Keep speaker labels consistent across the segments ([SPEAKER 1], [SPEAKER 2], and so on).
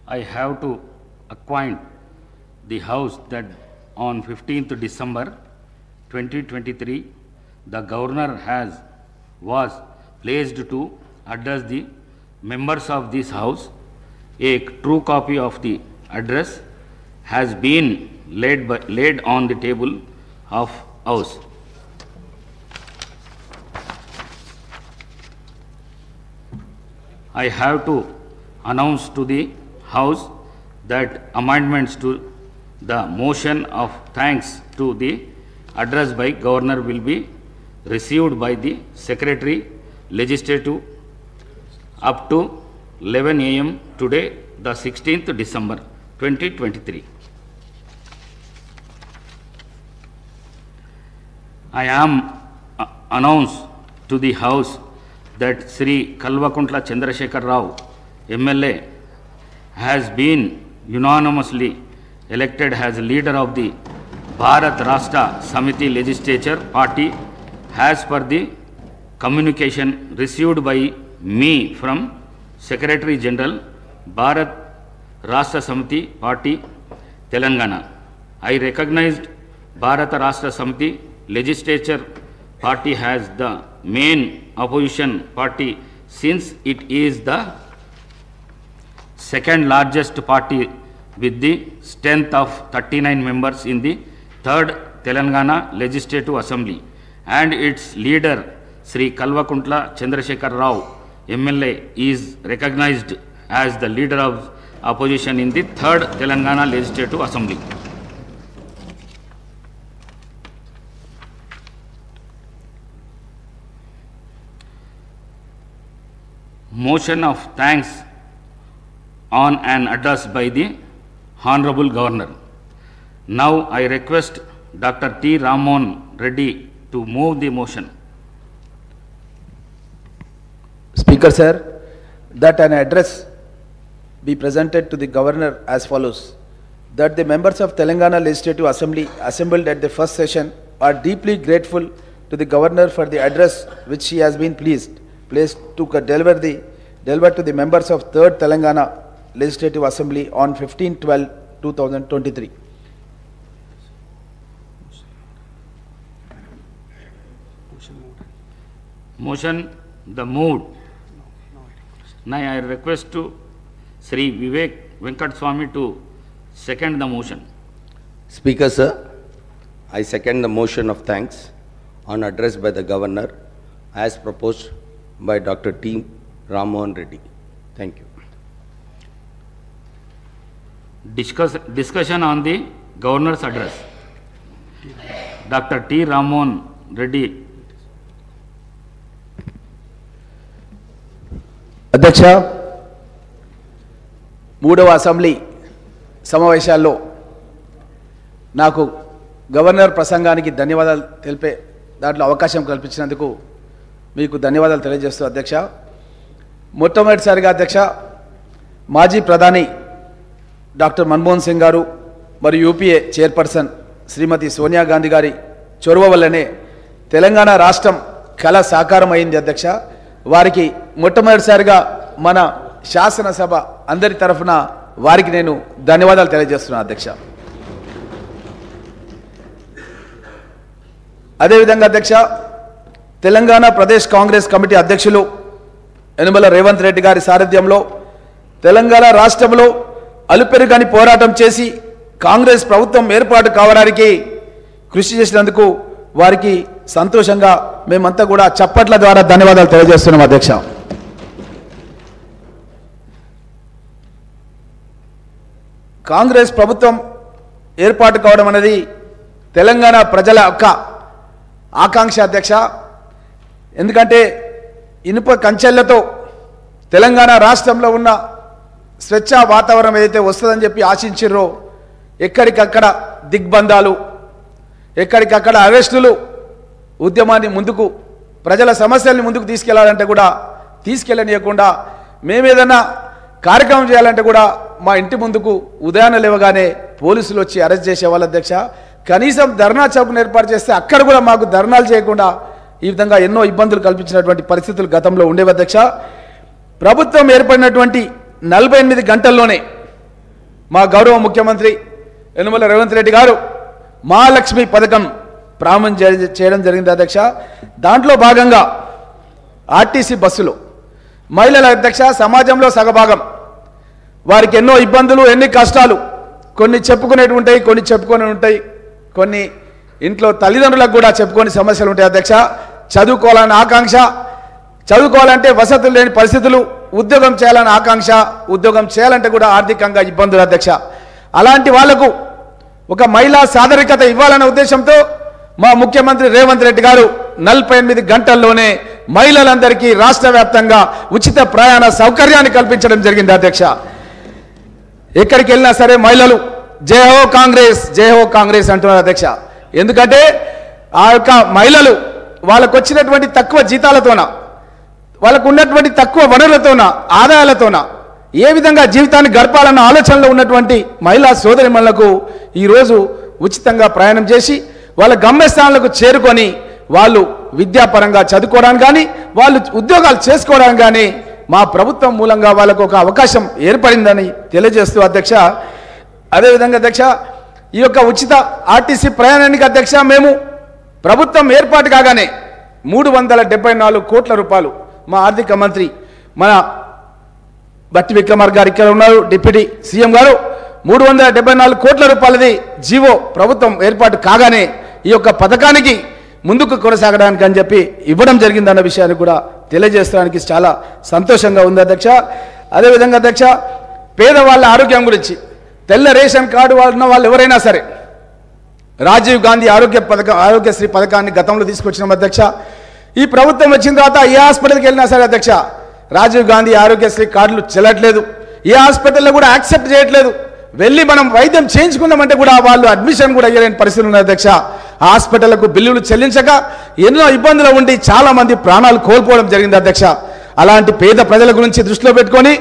[SPEAKER 1] I have to acquaint the House that on 15th December 2023, the Governor was placed to address the members of this House. A true copy of the address has been laid on the table of House. I have to announce to the House that amendments to the motion of thanks to the address by Governor will be received by the Secretary Legislative up to 11 a.m. today, the 16th December 2023. I am announced to the House that Sri Kalvakuntla Chandrasekhar Rao, MLA, has been unanimously elected as leader of the Bharat Rashtra Samiti Legislature Party as per the communication received by me from Secretary General, Bharat Rashtra Samiti Party, Telangana. I recognized Bharat Rashtra Samiti Legislature Party as the main opposition party since it is the second largest party with the strength of 39 members in the 3rd Telangana Legislative Assembly, and its leader Sri Kalvakuntla Chandrasekhar Rao, MLA, is recognized as the leader of opposition in the 3rd Telangana Legislative Assembly. Motion of thanks on an address by the Honorable Governor. Now I request Dr. T. Rammohan Reddy to move the motion.
[SPEAKER 2] Speaker sir, that an address be presented to the Governor as follows: that the members of Telangana Legislative Assembly assembled at the first session are deeply grateful to the Governor for the address which he has been pleased to deliver to the members of 3rd Telangana Legislative Assembly on 15/12/2023.
[SPEAKER 1] Motion the moved. Now I request to Sri Vivek Venkat Swami to second the motion.
[SPEAKER 3] Speaker sir, I second the motion of thanks on address by the Governor as proposed by Dr. T. Rammohan Reddy. Thank you.
[SPEAKER 1] Discussion on the Governor's address. Dr. T. Rammohan Reddy.
[SPEAKER 2] అధ్యక్ష, 3వ assembly సమావేశాల్లో నాకు governor ప్రసంగానికి ధన్యవాదాలు తెలిపే దాంట్లో అవకాశం కల్పించినందుకు మీకు ధన్యవాదాలు తెలియజేస్తూ అధ్యక్ష, మొట్టమొదటిసారిగా అధ్యక్ష, మాజీ ప్రధాని డాక్టర్ మన్మోహన్ సింగ్ గారు మరియు యూపీఏ చైర్పర్సన్ శ్రీమతి సోనియా గాంధీ గారి చొరవ వల్లనే తెలంగాణ రాష్ట్రం కళ సాకారం అయింది అధ్యక్ష. వారికి మొట్టమొదటిసారిగా మన శాసనసభ అందరి తరఫున వారికి నేను ధన్యవాదాలు తెలియజేస్తున్నాను అధ్యక్ష. అదేవిధంగా అధ్యక్ష, తెలంగాణ ప్రదేశ్ కాంగ్రెస్ కమిటీ అధ్యక్షులు యనుమల రేవంత్ రెడ్డి గారి సారథ్యంలో తెలంగాణ రాష్ట్రంలో అలుపెరుగని పోరాటం చేసి కాంగ్రెస్ ప్రభుత్వం ఏర్పాటు కావడానికి కృషి చేసినందుకు వారికి సంతోషంగా మేమంతా కూడా చప్పట్ల ద్వారా ధన్యవాదాలు తెలియజేస్తున్నాం అధ్యక్ష. కాంగ్రెస్ ప్రభుత్వం ఏర్పాటు కావడం అనేది తెలంగాణ ప్రజల యొక్క ఆకాంక్ష అధ్యక్ష. ఎందుకంటే ఇనుప కంచెలతో తెలంగాణ రాష్ట్రంలో ఉన్న స్వేచ్ఛ వాతావరణం ఏదైతే వస్తుందని చెప్పి ఆశించిర్రో ఎక్కడికక్కడ దిగ్బంధాలు, ఎక్కడికక్కడ అరెస్టులు, ఉద్యమాన్ని ముందుకు ప్రజల సమస్యల్ని ముందుకు తీసుకెళ్లాలంటే కూడా తీసుకెళ్ళనీయకుండా మేమేదన్నా కార్యక్రమం చేయాలంటే కూడా మా ఇంటి ముందుకు ఉదయాన్నే లేవగానే పోలీసులు వచ్చి అరెస్ట్ చేసేవాళ్ళ అధ్యక్ష. కనీసం ధర్నా చౌక్ను ఏర్పాటు చేస్తే అక్కడ కూడా మాకు ధర్నాలు చేయకుండా ఈ విధంగా ఎన్నో ఇబ్బందులు కల్పించినటువంటి పరిస్థితులు గతంలో ఉండేవి అధ్యక్ష. ప్రభుత్వం ఏర్పడినటువంటి 48 గంటల్లోనే మా గౌరవ ముఖ్యమంత్రి యనమల రేవంత్ రెడ్డి గారు మహాలక్ష్మి పథకం ప్రారంభం చేయడం జరిగింది అధ్యక్ష. దాంట్లో భాగంగా ఆర్టీసీ బస్సులు మహిళల అధ్యక్ష సమాజంలో సగభాగం, వారికి ఎన్నో ఇబ్బందులు, ఎన్ని కష్టాలు, కొన్ని చెప్పుకునేవి ఉంటాయి, కొన్ని చెప్పుకొని ఉంటాయి, కొన్ని ఇంట్లో తల్లిదండ్రులకు కూడా చెప్పుకొని సమస్యలు ఉంటాయి అధ్యక్ష. చదువుకోవాలని ఆకాంక్ష, చదువుకోవాలంటే వసతులు లేని పరిస్థితులు, ఉద్యోగం చేయాలని ఆకాంక్ష, ఉద్యోగం చేయాలంటే కూడా ఆర్థికంగా ఇబ్బందులు అధ్యక్ష. అలాంటి వాళ్లకు ఒక మహిళా సాదరికత ఇవ్వాలనే ఉద్దేశంతో మా ముఖ్యమంత్రి రేవంత్ రెడ్డి గారు 48 గంటల్లోనే మహిళలందరికీ రాష్ట్ర వ్యాప్తంగా ఉచిత ప్రయాణ సౌకర్యాన్ని కల్పించడం జరిగింది అధ్యక్ష. ఎక్కడికి వెళ్ళినా సరే మహిళలు జై హో కాంగ్రెస్, జై హో కాంగ్రెస్ అంటున్నారు అధ్యక్ష. ఎందుకంటే ఆ యొక్క మహిళలు వాళ్ళకు వచ్చినటువంటి తక్కువ జీతాలతోన, వాళ్ళకు ఉన్నటువంటి తక్కువ వనరులతోన, ఆదాయాలతోన ఏ విధంగా జీవితాన్ని గడపాలన్న ఆలోచనలో ఉన్నటువంటి మహిళా సోదరిమణులకు ఈరోజు ఉచితంగా ప్రయాణం చేసి వాళ్ళ గమ్యస్థానాలకు చేరుకొని వాళ్ళు విద్యాపరంగా చదువుకోవడానికి కానీ, వాళ్ళు ఉద్యోగాలు చేసుకోవడానికి కానీ మా ప్రభుత్వం మూలంగా వాళ్ళకు ఒక అవకాశం ఏర్పడిందని తెలియజేస్తూ అధ్యక్ష, అదేవిధంగా అధ్యక్ష ఈ యొక్క ఉచిత ఆర్టీసీ ప్రయాణానికి అధ్యక్ష మేము ప్రభుత్వం ఏర్పాటు కాగానే 374 కోట్ల రూపాయలు మా ఆర్థిక మంత్రి మన బట్టి విక్రమార్ గారు ఇక్కడ ఉన్నారు, డిప్యూటీ సీఎం గారు, 374 కోట్ల రూపాయలది జీవో ప్రభుత్వం ఏర్పాటు కాగానే ఈ యొక్క పథకానికి ముందుకు కొనసాగడానికి అని చెప్పి ఇవ్వడం జరిగిందన్న విషయాన్ని కూడా తెలియజేయడానికి చాలా సంతోషంగా ఉంది అధ్యక్ష. అదేవిధంగా అధ్యక్ష పేదవాళ్ళ ఆరోగ్యం గురించి తెల్ల రేషన్ కార్డు ఉన్న వాళ్ళు ఎవరైనా సరే రాజీవ్ గాంధీ ఆరోగ్యశ్రీ పథకాన్ని గతంలో తీసుకొచ్చినాం అధ్యక్ష. ఈ ప్రభుత్వం వచ్చిన తర్వాత ఏ హాస్పిటల్కి వెళ్ళినా సరే అధ్యక్ష రాజీవ్ గాంధీ ఆరోగ్యశ్రీ కార్డులు చెల్లట్లేదు, ఏ హాస్పిటల్లో కూడా యాక్సెప్ట్ చేయట్లేదు. వెళ్ళి మనం వైద్యం చేయించుకుందామంటే కూడా వాళ్ళు అడ్మిషన్ కూడా అయ్యలేని పరిస్థితులు ఉన్నాయి అధ్యక్ష. హాస్పిటళ్లకు బిల్లులు చెల్లించక ఎన్నో ఇబ్బందులు ఉండి చాలా మంది ప్రాణాలు కోల్పోవడం జరిగింది అధ్యక్ష. అలాంటి పేద ప్రజల గురించి దృష్టిలో పెట్టుకొని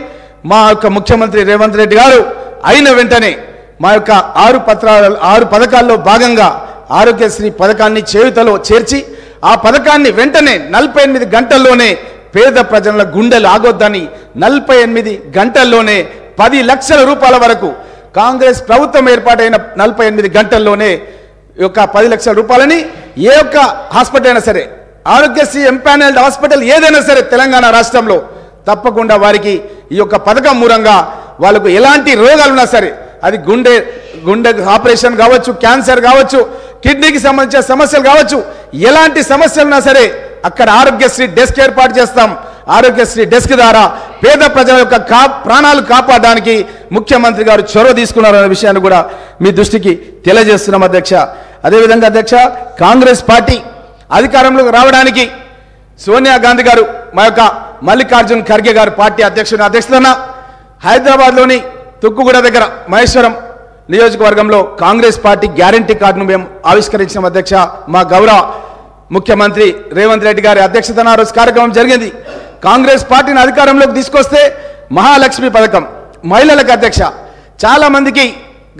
[SPEAKER 2] మా యొక్క ముఖ్యమంత్రి రేవంత్ రెడ్డి గారు అయిన వెంటనే మా యొక్క 6 పథకాల్లో భాగంగా ఆరోగ్యశ్రీ పథకాన్ని చేయుతలో చేర్చి ఆ పథకాన్ని వెంటనే 48 గంటల్లోనే పేద ప్రజల గుండెలు ఆగొద్దని 48 గంటల్లోనే 10 లక్షల రూపాయల వరకు కాంగ్రెస్ ప్రభుత్వం ఏర్పాటైన 48 గంటల్లోనే ఈ యొక్క 10 లక్షల రూపాయలని ఏ ఒక్క హాస్పిటల్ అయినా సరే, ఆరోగ్యశ్రీ ఎంపానల్డ్ హాస్పిటల్ ఏదైనా సరే తెలంగాణ రాష్ట్రంలో తప్పకుండా వారికి ఈ యొక్క పథకం మూలంగా వాళ్ళకు ఎలాంటి రోగాలున్నా సరే, అది గుండె ఆపరేషన్ కావచ్చు, క్యాన్సర్ కావచ్చు, కిడ్నీకి సంబంధించిన సమస్యలు కావచ్చు, ఎలాంటి సమస్యలున్నా సరే అక్కడ ఆరోగ్యశ్రీ డెస్క్ ఏర్పాటు చేస్తాం. ఆరోగ్యశ్రీ డెస్క్ ద్వారా పేద ప్రజల యొక్క ప్రాణాలు కాపాడడానికి ముఖ్యమంత్రి గారు చొరవ తీసుకున్నారనే విషయాన్ని కూడా మీ దృష్టికి తెలియజేస్తున్నాం అధ్యక్ష. అదేవిధంగా అధ్యక్ష కాంగ్రెస్ పార్టీ అధికారంలోకి రావడానికి సోనియా గాంధీ గారు మా యొక్క మల్లికార్జున్ ఖర్గే గారు పార్టీ అధ్యక్షతన హైదరాబాద్లోని తుక్కుగూడ దగ్గర మహేశ్వరం నియోజకవర్గంలో కాంగ్రెస్ పార్టీ గ్యారంటీ కార్డును మేము ఆవిష్కరించిన అధ్యక్ష. మా గౌరవ ముఖ్యమంత్రి రేవంత్ రెడ్డి గారి అధ్యక్షతన ఆ రోజు కార్యక్రమం జరిగింది. కాంగ్రెస్ పార్టీని అధికారంలోకి తీసుకొస్తే మహాలక్ష్మి పథకం మహిళలకు అధ్యక్ష చాలా మందికి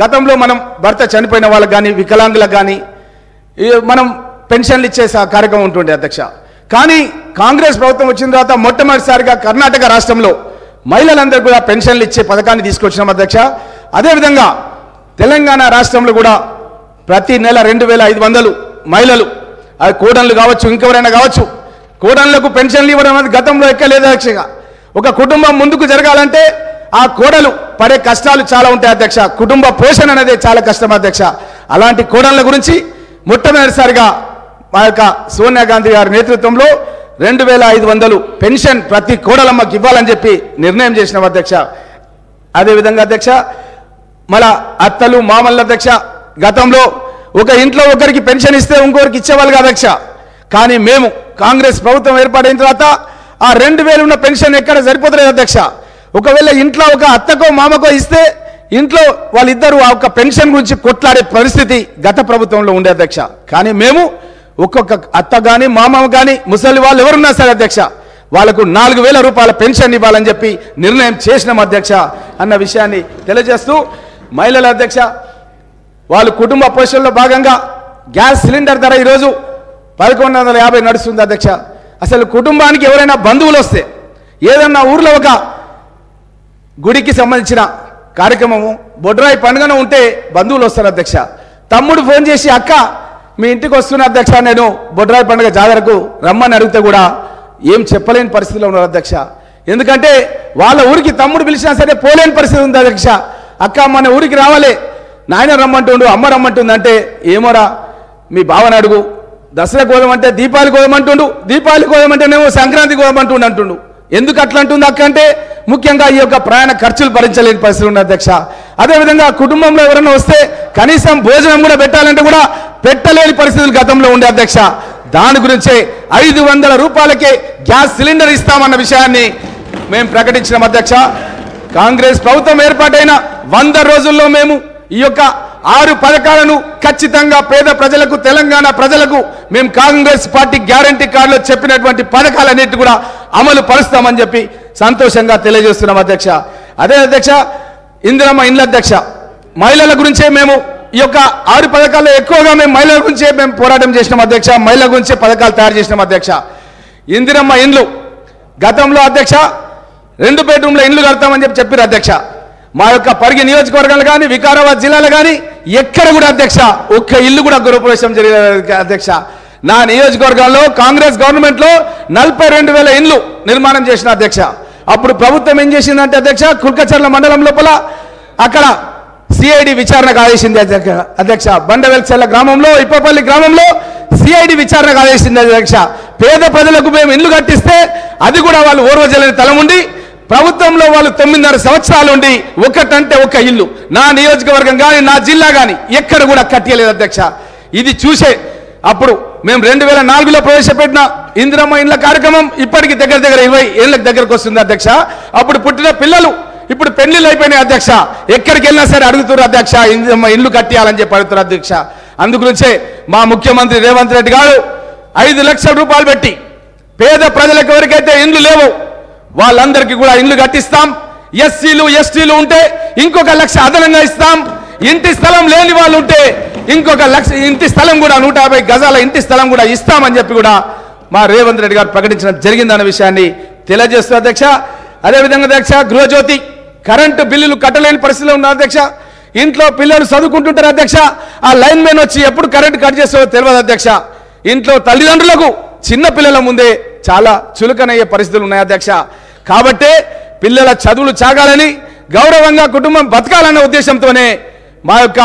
[SPEAKER 2] గతంలో మనం భర్త చనిపోయిన వాళ్ళకి కానీ, వికలాంగులకు కానీ మనం పెన్షన్లు ఇచ్చే కార్యక్రమం ఉంటుండే అధ్యక్ష. కానీ కాంగ్రెస్ ప్రభుత్వం వచ్చిన తర్వాత మొట్టమొదటిసారిగా కర్ణాటక రాష్ట్రంలో మహిళలందరూ కూడా పెన్షన్లు ఇచ్చే పథకాన్ని తీసుకొచ్చినాం అధ్యక్ష. అదేవిధంగా తెలంగాణ రాష్ట్రంలో కూడా ప్రతి నెల 2500 మహిళలు, అది కోడన్లు కావచ్చు, ఇంకెవరైనా కావచ్చు, కోడన్లకు పెన్షన్లు ఇవ్వడం అనేది గతంలో ఎక్కలేదు అధ్యక్ష. ఒక కుటుంబం ముందుకు జరగాలంటే ఆ కోడలు పడే కష్టాలు చాలా ఉంటాయి అధ్యక్ష. కుటుంబ పోషణ అనేది చాలా కష్టం అధ్యక్ష. అలాంటి కోడన్ల గురించి మొట్టమొదటిసారిగా మా యొక్క సోనియా గాంధీ గారి నేతృత్వంలో 2500 పెన్షన్ ప్రతి కోడలమ్మకి ఇవ్వాలని చెప్పి నిర్ణయం చేసినాం అధ్యక్ష. అదేవిధంగా అధ్యక్ష మళ్ళా అత్తలు మామల్ల అధ్యక్ష గతంలో ఒక ఇంట్లో ఒకరికి పెన్షన్ ఇస్తే ఇంకొకరికి ఇచ్చేవాళ్ళు కాదు అధ్యక్ష. కానీ మేము కాంగ్రెస్ ప్రభుత్వం ఏర్పాటైన తర్వాత ఆ 2000 ఉన్న పెన్షన్ ఎక్కడ సరిపోతలేదు అధ్యక్ష. ఒకవేళ ఇంట్లో ఒక అత్తకో మామకో ఇస్తే ఇంట్లో వాళ్ళిద్దరూ ఆ ఒక్క పెన్షన్ గురించి కొట్లాడే పరిస్థితి గత ప్రభుత్వంలో ఉండే అధ్యక్ష. కానీ మేము ఒక్కొక్క అత్త కానీ మామ కానీ ముసలి వాళ్ళు ఎవరున్నా సరే అధ్యక్ష వాళ్ళకు 4000 రూపాయల పెన్షన్ ఇవ్వాలని చెప్పి నిర్ణయం చేసినాం అధ్యక్ష అన్న విషయాన్ని తెలియజేస్తూ, మహిళల అధ్యక్ష వాళ్ళు కుటుంబ పోషణలో భాగంగా గ్యాస్ సిలిండర్ ధర ఈరోజు 1150 నడుస్తుంది అధ్యక్ష. అసలు కుటుంబానికి ఎవరైనా బంధువులు వస్తే, ఏదన్నా ఊర్లో ఒక గుడికి సంబంధించిన కార్యక్రమము బొడ్రాయి పండుగన ఉంటే బంధువులు వస్తారు అధ్యక్ష. తమ్ముడు ఫోన్ చేసి అక్క మీ ఇంటికి వస్తున్న అధ్యక్ష, నేను బొడ్రాయి పండుగ జాతరకు రమ్మని అడిగితే కూడా ఏం చెప్పలేని పరిస్థితిలో ఉన్నారు అధ్యక్ష. ఎందుకంటే వాళ్ళ ఊరికి తమ్ముడు పిలిచినా సరే పోలేని పరిస్థితి ఉంది అధ్యక్ష. అక్క మన ఊరికి రావాలి, నాయన రమ్మంటుండు, అమ్మ రమ్మంటుంది అంటే ఏమోరా మీ బావని అడుగు, దసరా కోదమంటే దీపావళి కోదమంటుండు, దీపావళి కోదమంటేనేమో సంక్రాంతి కోదమంటుండు అంటుండు. ఎందుకు అట్లా అంటుంది అక్క అంటే ముఖ్యంగా ఈ యొక్క ప్రయాణ ఖర్చులు భరించలేని పరిస్థితి ఉంది అధ్యక్ష. అదేవిధంగా కుటుంబంలో ఎవరైనా వస్తే కనీసం భోజనం కూడా పెట్టాలంటే కూడా పెట్టలేని పరిస్థితులు గతంలో ఉండే అధ్యక్ష. దాని గురించే 500 రూపాయలకే గ్యాస్ సిలిండర్ ఇస్తామన్న విషయాన్ని మేము ప్రకటించిన అధ్యక్ష. కాంగ్రెస్ ప్రభుత్వం ఏర్పాటైన 100 రోజుల్లో మేము ఈ యొక్క 6 పథకాలను ఖచ్చితంగా పేద ప్రజలకు, తెలంగాణ ప్రజలకు మేము కాంగ్రెస్ పార్టీ గ్యారంటీ కార్డులో చెప్పినటువంటి పథకాలన్నిటి కూడా అమలు పరుస్తామని చెప్పి సంతోషంగా తెలియజేస్తున్నాం అధ్యక్ష. అదే అధ్యక్ష, ఇందిరమ్మ ఇండ్ల అధ్యక్ష, మహిళల గురించే మేము ఈ యొక్క 6 పథకాల్లో ఎక్కువగా మేము మహిళల గురించే మేము పోరాటం చేసినాం అధ్యక్ష. మహిళల గురించే పథకాలు తయారు చేసినాం అధ్యక్ష. ఇందిరమ్మ ఇండ్లు గతంలో అధ్యక్ష 2 బెడ్రూమ్ల ఇండ్లు కడతామని చెప్పారు అధ్యక్ష. మా యొక్క పరిగి నియోజకవర్గాలు కానీ వికారాబాద్ జిల్లాలో కానీ ఎక్కడ కూడా అధ్యక్ష ఒక్క ఇల్లు కూడా గృహప్రవేశం జరిగేది అధ్యక్ష. నా నియోజకవర్గాల్లో కాంగ్రెస్ గవర్నమెంట్ లో 42,000 ఇండ్లు నిర్మాణం చేసిన అధ్యక్ష. అప్పుడు ప్రభుత్వం ఏం చేసిందంటే అధ్యక్ష, కుల్కచర్ల మండలం లోపల అక్కడ సిఐడి విచారణకు ఆదేశింది అధ్యక్ష. బండవెల్చెల్ల గ్రామంలో, ఇప్పపల్లి గ్రామంలో సిఐడి విచారణకు ఆదేశింది అధ్యక్ష. పేద ప్రజలకు మేము ఇల్లు కట్టిస్తే అది కూడా వాళ్ళు ఓర్వజలని తలం ఉండి ప్రభుత్వంలో వాళ్ళు 9.5 సంవత్సరాలు ఉండి ఒకటంటే ఒక ఇల్లు నా నియోజకవర్గం కానీ నా జిల్లా కానీ ఎక్కడ కూడా కట్టలేదు అధ్యక్ష. ఇది చూసే అప్పుడు మేము 2004లో ప్రవేశపెట్టిన ఇందిరమ్మ ఇండ్ల కార్యక్రమం ఇప్పటికి దగ్గర 20 ఏళ్ళకి దగ్గరకు వస్తుంది అధ్యక్ష. అప్పుడు పుట్టిన పిల్లలు ఇప్పుడు పెళ్లిళ్ళు అయిపోయినాయి అధ్యక్ష. ఎక్కడికి వెళ్ళినా సరే అడుగుతున్నారు అధ్యక్ష, ఇందిరమ్మ ఇల్లు కట్టియాలని చెప్పి అడుగుతారు అధ్యక్ష. అందుగురించే మా ముఖ్యమంత్రి రేవంత్ రెడ్డి గారు 5 లక్షల రూపాయలు పెట్టి పేద ప్రజలకు ఎవరికైతే ఇండ్లు లేవో వాళ్ళందరికీ కూడా ఇండ్లు కట్టిస్తాం. ఎస్సీలు ఎస్టీలు ఉంటే ఇంకొక 1 లక్ష అదనంగా ఇస్తాం. ఇంటి స్థలం లేని వాళ్ళు ఉంటే ఇంకొక 1 లక్ష ఇంటి స్థలం కూడా 150 గజాల ఇంటి స్థలం కూడా ఇస్తామని చెప్పి కూడా మా రేవంత్ రెడ్డి గారు ప్రకటించడం జరిగిందన్న విషయాన్ని తెలియజేస్తూ అధ్యక్ష. అదేవిధంగా అధ్యక్ష, గృహజ్యోతి కరెంటు బిల్లులు కట్టలేని పరిస్థితిలో ఉన్న అధ్యక్ష. ఇంట్లో పిల్లలు చదువుకుంటుంటారు అధ్యక్ష, ఆ లైన్ మ్యాన్ వచ్చి ఎప్పుడు కరెంటు కట్ చేస్తారో తెలియదు అధ్యక్ష. ఇంట్లో తల్లిదండ్రులకు చిన్న పిల్లల ముందే చాలా చులకనయ్యే పరిస్థితులు ఉన్నాయి అధ్యక్ష. కాబట్టే పిల్లల చదువులు సాగాలని, గౌరవంగా కుటుంబం బతకాలన్న ఉద్దేశంతోనే మా యొక్క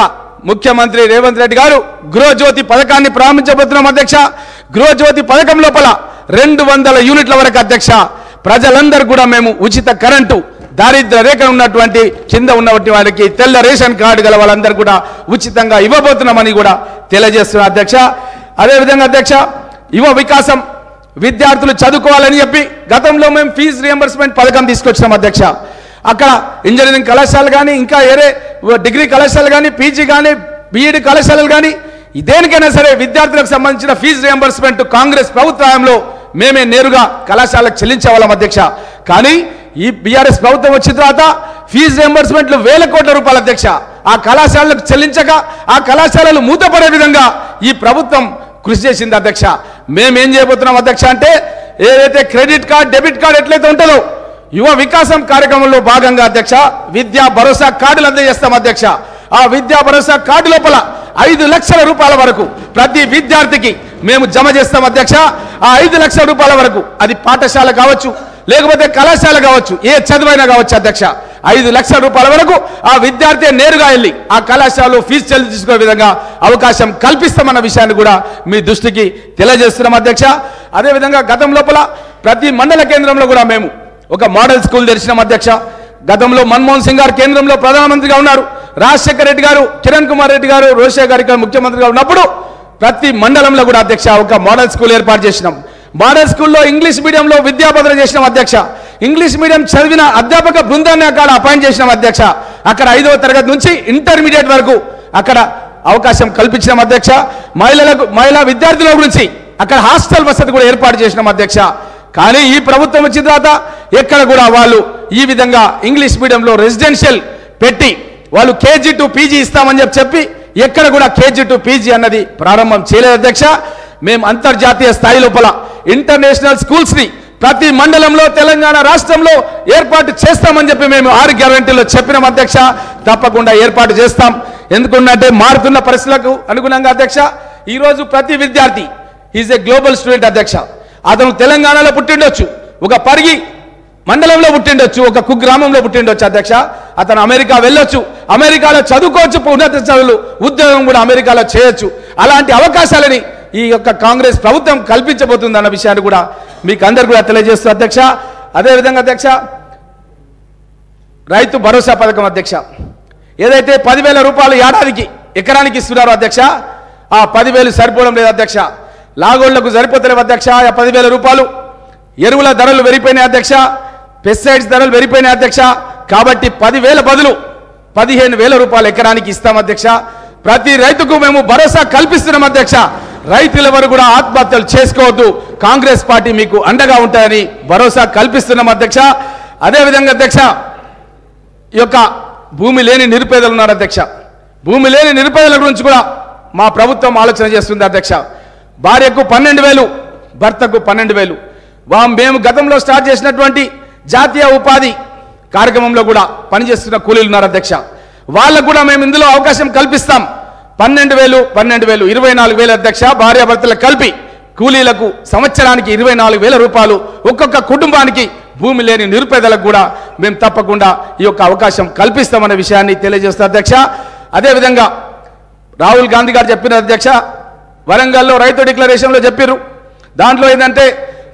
[SPEAKER 2] ముఖ్యమంత్రి రేవంత్ రెడ్డి గారు గృహజ్యోతి పథకాన్ని ప్రారంభించబోతున్నాం అధ్యక్ష. గృహజ్యోతి పథకం లోపల 200 యూనిట్ల వరకు అధ్యక్ష ప్రజలందరూ కూడా మేము ఉచిత కరెంటు, దారిద్ర రేఖ ఉన్నటువంటి కింద ఉన్నటువంటి వాళ్ళకి తెల్ల రేషన్ కార్డు గల వాళ్ళందరూ కూడా ఉచితంగా ఇవ్వబోతున్నామని కూడా తెలియజేస్తున్నా అధ్యక్ష. అదేవిధంగా అధ్యక్ష, యువ వికాసం విద్యార్థులు చదువుకోవాలని చెప్పి గతంలో మేము ఫీజు రియంబర్స్మెంట్ పథకం తీసుకొచ్చినాం అధ్యక్ష. అక్కడ ఇంజనీరింగ్ కళాశాలలు కానీ, ఇంకా వేరే డిగ్రీ కళాశాలలు కానీ, పీజీ కానీ, బీఈడి కళాశాలలు కానీ దేనికైనా సరే విద్యార్థులకు సంబంధించిన ఫీజు రియంబర్స్మెంట్ కాంగ్రెస్ ప్రభుత్వంలో మేమే నేరుగా కళాశాలకు చెల్లించేవాళ్ళం అధ్యక్ష. కానీ ఈ బీఆర్ఎస్ ప్రభుత్వం వచ్చిన తర్వాత ఫీజు రియంబర్స్మెంట్లు 1,000 కోట్ల రూపాయలు అధ్యక్ష ఆ కళాశాలకు చెల్లించక ఆ కళాశాలలు మూతపడే విధంగా ఈ ప్రభుత్వం కృషి చేసింది అధ్యక్ష. మేమేం చేయబోతున్నాం అధ్యక్ష అంటే, ఏదైతే క్రెడిట్ కార్డ్, డెబిట్ కార్డ్ ఎట్లయితే ఉంటుందో యువ వికాసం కార్యక్రమంలో భాగంగా అధ్యక్ష విద్యా భరోసా కార్డులు అందజేస్తాం అధ్యక్ష. ఆ విద్యా భరోసా కార్డు లోపల 5 లక్షల రూపాయల వరకు ప్రతి విద్యార్థికి మేము జమ చేస్తాం అధ్యక్ష. ఆ 5 లక్షల రూపాయల వరకు అది పాఠశాల కావచ్చు, లేకపోతే కళాశాల కావచ్చు, ఏ చదువైనా కావచ్చు అధ్యక్ష. 5 లక్షల రూపాయల వరకు ఆ విద్యార్థి నేరుగా వెళ్ళి ఆ కళాశాలలో ఫీజు చెల్లించుకునే విధంగా అవకాశం కల్పిస్తామన్న విషయాన్ని కూడా మీ దృష్టికి తెలియజేస్తున్నాం అధ్యక్ష. అదేవిధంగా గతం లోపల ప్రతి మండల కేంద్రంలో కూడా మేము ఒక మోడల్ స్కూల్ తెరిచినాం అధ్యక్ష. గతంలో మన్మోహన్ సింగ్ గారు కేంద్రంలో ప్రధానమంత్రిగా ఉన్నారు, రాజశేఖర రెడ్డి గారు, కిరణ్ కుమార్ రెడ్డి గారు, రోషే గారి ముఖ్యమంత్రిగా ఉన్నప్పుడు ప్రతి మండలంలో కూడా అధ్యక్ష ఒక మోడల్ స్కూల్ ఏర్పాటు చేసినాం. మోడల్ స్కూల్లో ఇంగ్లీష్ మీడియంలో విద్యాబోధన చేసినాం అధ్యక్ష. ఇంగ్లీష్ మీడియం చదివిన అధ్యాపక బృందాన్ని అక్కడ అపాయింట్ చేసినాం అధ్యక్ష. అక్కడ 5వ తరగతి నుంచి ఇంటర్మీడియట్ వరకు అక్కడ అవకాశం కల్పించినాం అధ్యక్ష. మహిళా విద్యార్థుల గురించి అక్కడ హాస్టల్ వసతి కూడా ఏర్పాటు చేసినాం అధ్యక్ష. కానీ ఈ ప్రభుత్వం వచ్చిన తర్వాత ఎక్కడ కూడా వాళ్ళు ఈ విధంగా ఇంగ్లీష్ మీడియంలో రెసిడెన్షియల్ పెట్టి వాళ్ళు కేజీ టు పీజీ ఇస్తామని చెప్పి ఎక్కడ కూడా కేజీ టు పీజీ అన్నది ప్రారంభం చేయలేదు అధ్యక్ష. మేము అంతర్జాతీయ స్థాయి లోపల ఇంటర్నేషనల్ స్కూల్స్ ని ప్రతి మండలంలో తెలంగాణ రాష్ట్రంలో ఏర్పాటు చేస్తామని చెప్పి మేము 6 గ్యారెంటీలో చెప్పినాం అధ్యక్ష. తప్పకుండా ఏర్పాటు చేస్తాం. ఎందుకంటే మారుతున్న పరిస్థితులకు అనుగుణంగా అధ్యక్ష, ఈరోజు ప్రతి విద్యార్థి ఈజ్ ఏ గ్లోబల్ స్టూడెంట్ అధ్యక్ష. అతను తెలంగాణలో పుట్టిండొచ్చు, ఒక పరిగి మండలంలో పుట్టిండొచ్చు, ఒక కుగ్రామంలో పుట్టిండొచ్చు అధ్యక్ష. అతను అమెరికా వెళ్ళొచ్చు, అమెరికాలో చదువుకోవచ్చు, ఉన్నత చదువులు ఉద్యోగం కూడా అమెరికాలో చేయొచ్చు. అలాంటి అవకాశాలని ఈ యొక్క కాంగ్రెస్ ప్రభుత్వం కల్పించబోతుంది అన్న విషయాన్ని కూడా మీకు అందరు కూడా తెలియజేస్తూ అధ్యక్ష. అదేవిధంగా అధ్యక్ష, రైతు భరోసా పథకం అధ్యక్ష, ఏదైతే 10,000 రూపాయలు ఏడాదికి ఎకరానికి ఇస్తున్నారో అధ్యక్ష, ఆ 10,000 సరిపోవడం లేదు అధ్యక్ష. లాగోళ్లకు సరిపోతలేవు అధ్యక్ష. ఆ 10,000 రూపాయలు ఎరువుల ధరలు పెరిగిపోయినాయి అధ్యక్ష, పెస్టిసైడ్స్ ధరలు పెరిగిపోయినాయి అధ్యక్ష. కాబట్టి 10,000 బదులు 15,000 రూపాయలు ఎకరానికి ఇస్తాం అధ్యక్ష. ప్రతి రైతుకు మేము భరోసా కల్పిస్తున్నాం అధ్యక్ష. రైతులెవరు కూడా ఆత్మహత్యలు చేసుకోవద్దు, కాంగ్రెస్ పార్టీ మీకు అండగా ఉంటాయని భరోసా కల్పిస్తున్నాం అధ్యక్ష. అదేవిధంగా అధ్యక్ష, ఈ యొక్క భూమి లేని నిరుపేదలు ఉన్నారు అధ్యక్ష. భూమి లేని నిరుపేదల గురించి కూడా మా ప్రభుత్వం ఆలోచన చేస్తుంది అధ్యక్ష. భార్యకు 12,000, భర్తకు 12,000. మేము గతంలో స్టార్ట్ చేసినటువంటి జాతీయ ఉపాధి కార్యక్రమంలో కూడా పనిచేస్తున్న కూలీలు ఉన్నారు అధ్యక్ష. వాళ్ళకు కూడా మేము ఇందులో అవకాశం కల్పిస్తాం. 12,000, 24,000 అధ్యక్ష. భార్యాభర్తలకు కలిపి కూలీలకు సంవత్సరానికి 24,000 రూపాయలు ఒక్కొక్క కుటుంబానికి భూమి లేని నిరుపేదలకు కూడా మేము తప్పకుండా ఈ యొక్క అవకాశం కల్పిస్తామనే విషయాన్ని తెలియజేస్తాం అధ్యక్ష. అదేవిధంగా రాహుల్ గాంధీ గారు చెప్పిన అధ్యక్ష, వరంగల్లో రైతు డిక్లరేషన్లో చెప్పారు. దాంట్లో ఏంటంటే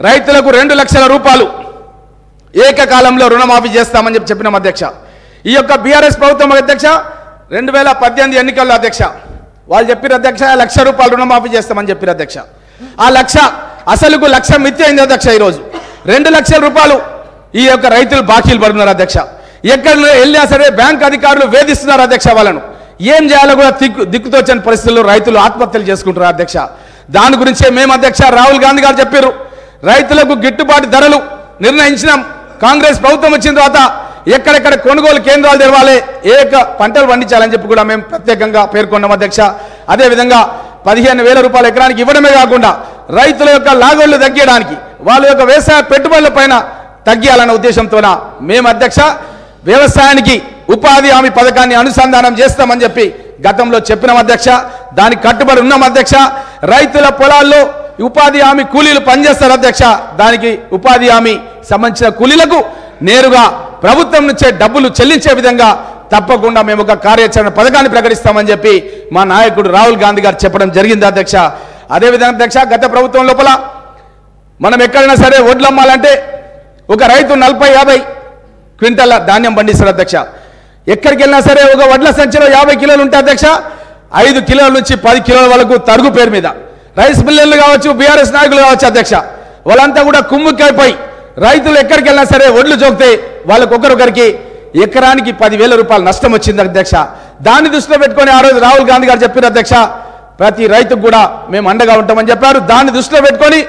[SPEAKER 2] రైతులకు 2 లక్షల రూపాయలు ఏకకాలంలో రుణమాఫీ చేస్తామని చెప్పినాం అధ్యక్ష. ఈ యొక్క బీఆర్ఎస్ ప్రభుత్వం అధ్యక్ష 2018 ఎన్నికల్లో అధ్యక్ష వాళ్ళు చెప్పారు అధ్యక్ష, 1 లక్ష రూపాయలు రుణమాఫీ చేస్తామని చెప్పారు అధ్యక్ష. ఆ లక్ష అసలుకు 1 లక్ష మిత్తి అయింది అధ్యక్ష. ఈరోజు 2 లక్షల రూపాయలు ఈ యొక్క రైతులు బాకీలు పడుతున్నారు అధ్యక్ష. ఎక్కడ వెళ్ళినా సరే బ్యాంక్ అధికారులు వేధిస్తున్నారు అధ్యక్ష. వాళ్ళను ఏం చేయాలో కూడా దిక్కుతోచని పరిస్థితుల్లో రైతులు ఆత్మహత్యలు చేసుకుంటున్నారు అధ్యక్ష. దాని గురించే మేము అధ్యక్ష రాహుల్ గాంధీ గారు చెప్పారు, రైతులకు గిట్టుబాటు ధరలు నిర్ణయించినాం. కాంగ్రెస్ ప్రభుత్వం వచ్చిన తర్వాత ఎక్కడెక్కడ కొనుగోలు కేంద్రాలు తెరవాలి, పంటలు పండించాలని చెప్పి కూడా మేము ప్రత్యేకంగా పేర్కొన్నాం అధ్యక్ష. అదేవిధంగా 15,000 రూపాయలు ఎకరానికి ఇవ్వడమే కాకుండా రైతుల యొక్క లాగోళ్లు తగ్గించడానికి, వాళ్ళ యొక్క వ్యవసాయ పెట్టుబడుల పైన తగ్గియాలన్న ఉద్దేశంతో మేము అధ్యక్ష వ్యవసాయానికి ఉపాధి హామీ పథకాన్ని అనుసంధానం చేస్తామని చెప్పి గతంలో చెప్పినాం అధ్యక్ష. దానికి కట్టుబడి ఉన్నాం అధ్యక్ష. రైతుల పొలాల్లో ఉపాధి హామీ కూలీలు పనిచేస్తారు అధ్యక్ష. దానికి ఉపాధి హామీ సంబంధించిన కూలీలకు నేరుగా ప్రభుత్వం నుంచే డబ్బులు చెల్లించే విధంగా తప్పకుండా మేము ఒక కార్యాచరణ పథకాన్ని ప్రకటిస్తామని చెప్పి మా నాయకుడు రాహుల్ గాంధీ గారు చెప్పడం జరిగింది అధ్యక్ష. అదేవిధంగా అధ్యక్ష, గత ప్రభుత్వం లోపల మనం ఎక్కడైనా సరే వడ్లు అమ్మాలంటే ఒక రైతు 40-50 క్వింటాల ధాన్యం పండిస్తారు అధ్యక్ష. ఎక్కడికి వెళ్ళినా సరే ఒక వడ్ల సంచిలో 50 కిలోలు ఉంటాయి అధ్యక్ష. 5 కిలోల నుంచి 10 కిలోల వరకు తరుగు పేరు మీద రైస్ మిల్లర్లు కావచ్చు, బీఆర్ఎస్ నాయకులు కావచ్చు అధ్యక్ష, వాళ్ళంతా కూడా కుమ్ముక్కైపోయి రైతులు ఎక్కడికి వెళ్ళినా సరే ఒడ్లు జోకితే వాళ్ళకు ఒకరొకరికి ఎకరానికి 10,000 రూపాయలు నష్టం వచ్చింది అధ్యక్ష. దాన్ని దృష్టిలో పెట్టుకొని ఆ రోజు రాహుల్ గాంధీ గారు చెప్పారు అధ్యక్ష, ప్రతి రైతుకు కూడా మేము అండగా ఉంటామని చెప్పారు. దాన్ని దృష్టిలో పెట్టుకొని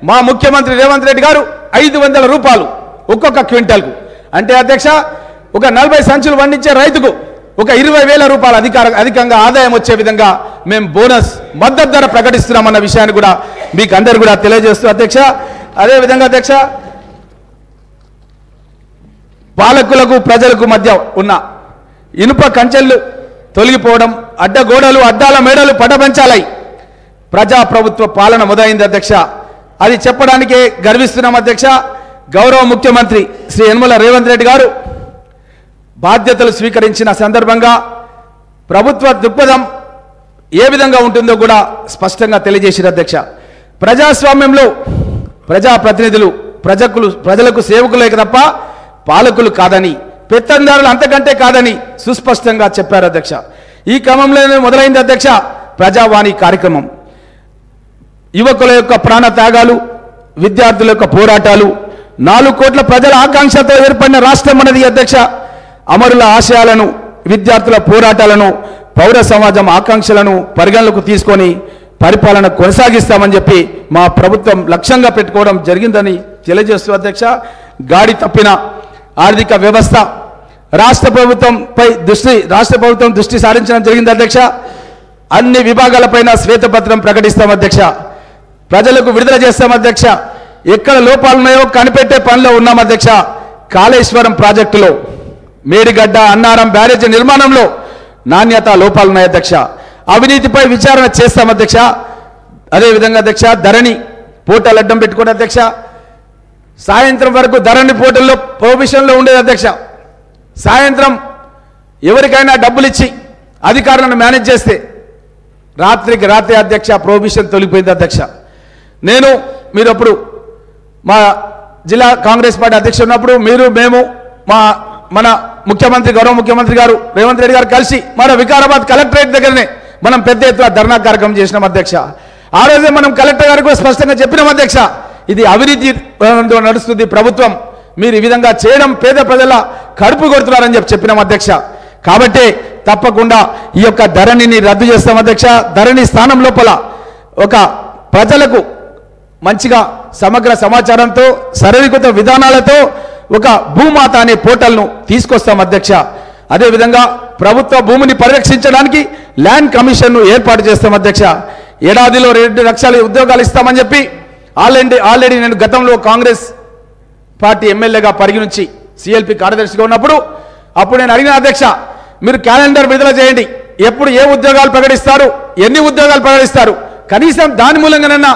[SPEAKER 2] మా ముఖ్యమంత్రి రేవంత్ రెడ్డి గారు 500 రూపాయలు ఒక్కొక్క క్వింటల్కు, అంటే అధ్యక్ష ఒక 40 సంచులు పండించే రైతుకు ఒక 20,000 రూపాయలు అధికంగా ఆదాయం వచ్చే విధంగా మేము బోనస్ మద్దతు ధర ప్రకటిస్తున్నామన్న విషయాన్ని కూడా మీకు అందరు కూడా తెలియజేస్తూ అధ్యక్ష. అదేవిధంగా అధ్యక్ష, పాలకులకు ప్రజలకు మధ్య ఉన్న ఇనుప కంచెలు తొలగిపోవడం, అడ్డగోడలు అడ్డాల మేడలు పడబంచాలై ప్రజాప్రభుత్వ పాలన మొదలైంది అధ్యక్ష. అది చెప్పడానికే గర్విస్తున్నాం అధ్యక్ష. గౌరవ ముఖ్యమంత్రి శ్రీ యనమల రేవంత్ రెడ్డి గారు బాధ్యతలు స్వీకరించిన సందర్భంగా ప్రభుత్వ దృక్పథం ఏ విధంగా ఉంటుందో కూడా స్పష్టంగా తెలియజేశారు అధ్యక్ష. ప్రజాస్వామ్యంలో ప్రజాప్రతినిధులు ప్రజలకు సేవకులే తప్ప పాలకులు కాదని, పెత్తందారులు అంతకంటే కాదని సుస్పష్టంగా చెప్పారు అధ్యక్ష. ఈ క్రమంలోనే మొదలైంది అధ్యక్ష ప్రజావాణి కార్యక్రమం. యువకుల యొక్క ప్రాణ త్యాగాలు, విద్యార్థుల యొక్క పోరాటాలు, 4 కోట్ల ప్రజల ఆకాంక్షతో ఏర్పడిన రాష్ట్రం మనది అధ్యక్ష. అమరుల ఆశయాలను, విద్యార్థుల పోరాటాలను, పౌర సమాజం ఆకాంక్షలను పరిగణలోకి తీసుకొని పరిపాలన కొనసాగిస్తామని చెప్పి మా ప్రభుత్వం లక్ష్యంగా పెట్టుకోవడం జరిగిందని తెలియజేస్తూ అధ్యక్ష, గాడి తప్పిన ఆర్థిక వ్యవస్థ రాష్ట్ర ప్రభుత్వం దృష్టి సారించడం జరిగింది అధ్యక్ష. అన్ని విభాగాలపైన శ్వేతపత్రం ప్రకటిస్తాం అధ్యక్ష. ప్రజలకు విడుదల చేస్తాం అధ్యక్ష. ఎక్కడ లోపాలు ఉన్నాయో కనిపెట్టే పనిలో ఉన్నాం అధ్యక్ష. కాళేశ్వరం ప్రాజెక్టులో మేడిగడ్డ అన్నారం బ్యారేజ్ నిర్మాణంలో నాణ్యత లోపాలు ఉన్నాయి అధ్యక్ష. అవినీతిపై విచారణ చేస్తాం అధ్యక్ష. అదేవిధంగా అధ్యక్ష ధరణి పోర్టల్ అడ్డం పెట్టుకోండి అధ్యక్ష. సాయంత్రం వరకు ధరణి పోర్టల్లో ప్రొవిషన్లో ఉండేది అధ్యక్ష. సాయంత్రం ఎవరికైనా డబ్బులు ఇచ్చి అధికారులను మేనేజ్ చేస్తే రాత్రికి రాత్రి అధ్యక్ష ప్రొవిషన్ తొలగిపోయింది అధ్యక్ష. మీరు అప్పుడు మా జిల్లా కాంగ్రెస్ పార్టీ అధ్యక్షుడు ఉన్నప్పుడు మేము మన ముఖ్యమంత్రి గౌరవ ముఖ్యమంత్రి గారు రేవంత్ రెడ్డి గారు కలిసి మన వికారాబాద్ కలెక్టరేట్ దగ్గరనే మనం పెద్ద ఎత్తున ధర్నా కార్యక్రమం చేసినాం అధ్యక్ష. ఆ రోజే మనం కలెక్టర్ గారికి కూడా స్పష్టంగా చెప్పినాం అధ్యక్ష, ఇది అవినీతి నడుస్తుంది ప్రభుత్వం, మీరు ఈ విధంగా చేయడం పేద ప్రజల కడుపు కొడుతున్నారని చెప్పినాం అధ్యక్ష. కాబట్టి తప్పకుండా ఈ యొక్క ధరణిని రద్దు చేస్తాం అధ్యక్ష. ధరణి స్థానం లోపల ఒక ప్రజలకు మంచిగా సమగ్ర సమాచారంతో సరళీకృత విధానాలతో ఒక భూమాత అనే పోర్టల్ను తీసుకొస్తాం అధ్యక్ష. అదేవిధంగా ప్రభుత్వ భూమిని పరిరక్షించడానికి ల్యాండ్ కమిషన్ను ఏర్పాటు చేస్తాం అధ్యక్ష. ఏడాదిలో 2 లక్షల ఉద్యోగాలు ఇస్తామని చెప్పి ఆల్రెడీ నేను గతంలో కాంగ్రెస్ పార్టీ ఎమ్మెల్యేగా పరిగణించి సిఎల్పి కార్యదర్శిగా ఉన్నప్పుడు నేను అడిగిన అధ్యక్ష, మీరు క్యాలెండర్ విడుదల చేయండి, ఎప్పుడు ఏ ఉద్యోగాలు ప్రకటిస్తారు, ఎన్ని ఉద్యోగాలు ప్రకటిస్తారు, కనీసం దాని మూలంగానన్నా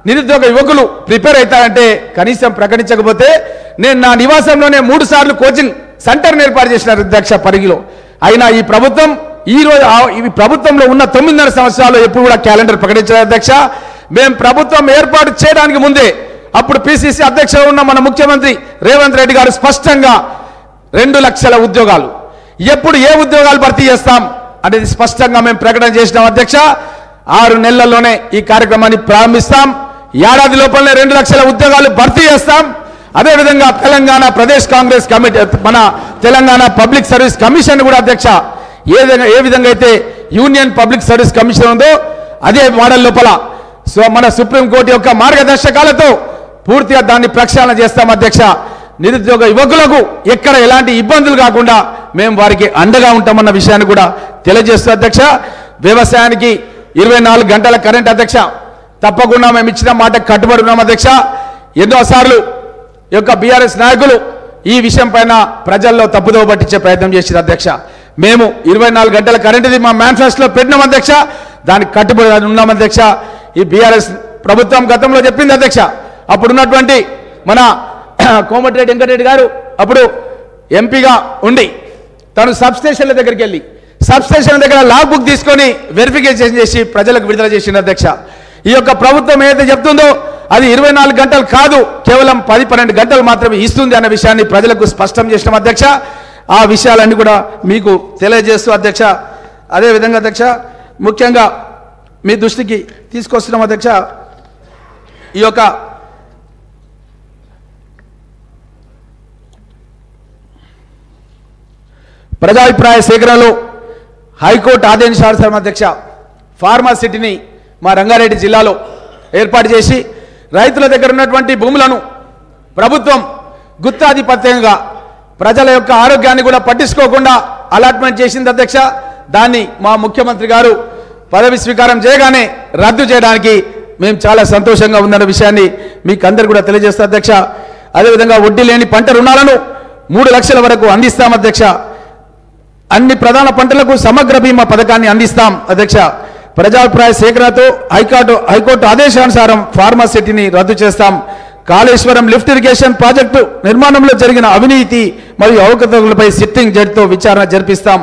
[SPEAKER 2] నిరుద్యోగ యువకులు ప్రిపేర్ అవుతారంటే కనీసం ప్రకటించకపోతే నేను నా నివాసంలోనే 3 సార్లు కోచింగ్ సెంటర్ని ఏర్పాటు చేసిన అధ్యక్ష పరిగిలో. అయినా ఈ ప్రభుత్వం ఈ ప్రభుత్వంలో ఉన్న 9.5 సంవత్సరాలు ఎప్పుడు కూడా క్యాలెండర్ ప్రకటించారు అధ్యక్ష. మేము ప్రభుత్వం ఏర్పాటు చేయడానికి ముందే అప్పుడు పిసిసి అధ్యక్షుడు ఉన్న మన ముఖ్యమంత్రి రేవంత్ రెడ్డి గారు స్పష్టంగా 2 లక్షల ఉద్యోగాలు ఎప్పుడు ఏ ఉద్యోగాలు భర్తీ చేస్తాం అనేది స్పష్టంగా మేము ప్రకటన చేసినాం అధ్యక్ష. 6 నెలల్లోనే ఈ కార్యక్రమాన్ని ప్రారంభిస్తాం. ఏడాది లోపలనే 2 లక్షల ఉద్యోగాలు భర్తీ చేస్తాం. అదేవిధంగా తెలంగాణ ప్రదేశ్ కాంగ్రెస్ కమిటీ మన తెలంగాణ పబ్లిక్ సర్వీస్ కమిషన్ కూడా అధ్యక్ష ఏ విధంగా అయితే యూనియన్ పబ్లిక్ సర్వీస్ కమిషన్ ఉందో అదే మోడల్ లోపల మన సుప్రీంకోర్టు యొక్క మార్గదర్శకాలతో పూర్తిగా దాన్ని ప్రక్షాళన చేస్తాం అధ్యక్ష. నిరుద్యోగ యువకులకు ఎక్కడ ఎలాంటి ఇబ్బందులు కాకుండా మేము వారికి అండగా ఉంటామన్న విషయాన్ని కూడా తెలియజేస్తూ అధ్యక్ష. వ్యవసాయానికి 24 గంటల కరెంట్ అధ్యక్ష, తప్పకుండా మేము ఇచ్చిన మాట కట్టుబడి ఉన్నాం అధ్యక్ష. ఎన్నోసార్లు ఈ యొక్క బీఆర్ఎస్ నాయకులు ఈ విషయం పైన ప్రజల్లో తప్పుదోవ పట్టించే ప్రయత్నం చేశారు అధ్యక్ష. మేము 24 గంటల కరెంటుది మా మేనిఫెస్టోలో పెట్టినాం అధ్యక్ష, దానికి కట్టుబడి ఉన్నాం అధ్యక్ష. ఈ బీఆర్ఎస్ ప్రభుత్వం గతంలో చెప్పింది అధ్యక్ష, అప్పుడున్నటువంటి మన కోమటిరెడ్డి వెంకటరెడ్డి గారు అప్పుడు ఎంపీగా ఉండి తను సబ్స్టేషన్ల దగ్గరికి వెళ్ళి సబ్స్టేషన్ దగ్గర లాగ్ బుక్ తీసుకొని వెరిఫికేషన్ చేసి ప్రజలకు విడుదల చేసింది అధ్యక్ష. ఈ యొక్క ప్రభుత్వం ఏదైతే చెప్తుందో అది 24 గంటలు కాదు, కేవలం 10-12 గంటలు మాత్రమే ఇస్తుంది అన్న విషయాన్ని ప్రజలకు స్పష్టం చేసినాం అధ్యక్ష. ఆ విషయాలన్నీ కూడా మీకు తెలియజేస్తూ అధ్యక్ష, అదేవిధంగా అధ్యక్ష ముఖ్యంగా మీ దృష్టికి తీసుకొస్తున్నాం అధ్యక్ష, ఈ యొక్క ప్రజాభిప్రాయ సేకరణలో హైకోర్టు ఆదేశానుసారం అధ్యక్ష ఫార్మా సిటీని మా రంగారెడ్డి జిల్లాలో ఏర్పాటు చేసి రైతుల దగ్గర ఉన్నటువంటి భూములను ప్రభుత్వం గుత్తాధిపత్యంగా ప్రజల యొక్క ఆరోగ్యాన్ని కూడా పట్టించుకోకుండా అలాట్మెంట్ చేసింది అధ్యక్ష. దాన్ని మా ముఖ్యమంత్రి గారు పదవి స్వీకారం చేయగానే రద్దు చేయడానికి మేము చాలా సంతోషంగా ఉందన్న విషయాన్ని మీకు అందరూ కూడా తెలియజేస్తాం అధ్యక్ష. అదేవిధంగా వడ్డీ లేని పంట రుణాలను 3 లక్షల వరకు అందిస్తాం అధ్యక్ష. అన్ని ప్రధాన పంటలకు సమగ్ర బీమా పథకాన్ని అందిస్తాం అధ్యక్ష. ప్రజాభిప్రాయ సేకరణతో హైకోర్టు ఆదేశానుసారం ఫార్మా సిటీని రద్దు చేస్తాం. కాళేశ్వరం లిఫ్ట్ ఇరిగేషన్ ప్రాజెక్టు నిర్మాణంలో జరిగిన అవినీతి మరియు అవకతవకలపై సిట్టింగ్ జడ్జితో విచారణ జరిపిస్తాం.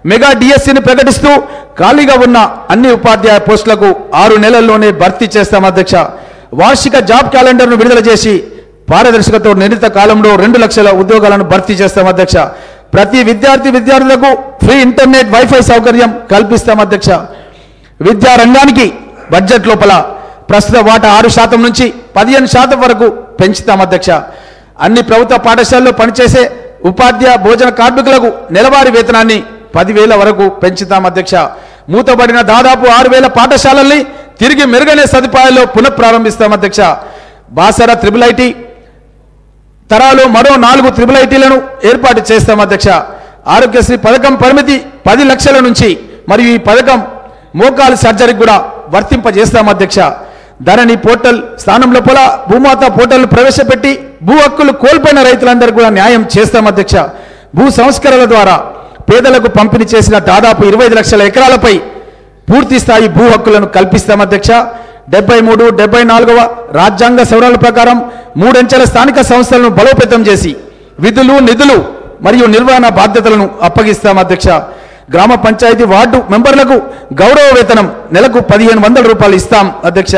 [SPEAKER 2] మెగా డిఎస్సిని ప్రకటిస్తూ ఖాళీగా ఉన్న అన్ని ఉపాధ్యాయ పోస్టులకు 6 నెలల్లోనే భర్తీ చేస్తాం అధ్యక్ష. వార్షిక జాబ్ క్యాలెండర్ను విడుదల చేసి పారదర్శకతో నిర్ణీత కాలంలో 2 లక్షల ఉద్యోగాలను భర్తీ చేస్తాం అధ్యక్ష. ప్రతి విద్యార్థులకు ఫ్రీ ఇంటర్నెట్ వైఫై సౌకర్యం కల్పిస్తాం అధ్యక్ష. విద్యా రంగానికి బడ్జెట్ లోపల ప్రస్తుత వాటా 6% నుంచి 15% వరకు పెంచుతాం అధ్యక్ష. అన్ని ప్రభుత్వ పాఠశాలలో పనిచేసే ఉపాధ్యాయ భోజన కార్మికులకు నెలవారీ వేతనాన్ని 10,000 వరకు పెంచుతాం అధ్యక్ష. మూతబడిన దాదాపు 6,000 పాఠశాలల్ని తిరిగి మెరుగైన సదుపాయాల్లో పునఃప్రారంభిస్తాం అధ్యక్ష. బాసర IIIT తరాలు మరో 4 IIITలను ఏర్పాటు చేస్తాం అధ్యక్ష. ఆరోగ్యశ్రీ పథకం పరిమితి 10 లక్షల నుంచి మరియు ఈ పథకం మోకాలు సర్జరీకి కూడా వర్తింపజేస్తాం అధ్యక్ష. ధరణి పోర్టల్ స్థానం లోపల భూమాత పోర్టల్ ప్రవేశపెట్టి భూ హక్కులు కోల్పోయిన రైతులందరూ కూడా న్యాయం చేస్తాం అధ్యక్ష. భూ సంస్కరణల ద్వారా పేదలకు పంపిణీ చేసిన దాదాపు 25 లక్షల ఎకరాలపై పూర్తి స్థాయి భూ హక్కులను కల్పిస్తాం అధ్యక్ష. 73, 74వ రాజ్యాంగ సవరణల ప్రకారం 3 అంచెల స్థానిక సంస్థలను బలోపేతం చేసి విధులు, నిధులు మరియు నిర్వహణ బాధ్యతలను అప్పగిస్తాం అధ్యక్ష. గ్రామ పంచాయతీ వార్డు మెంబర్లకు గౌరవ వేతనం నెలకు 1500 రూపాయలు ఇస్తాం అధ్యక్ష.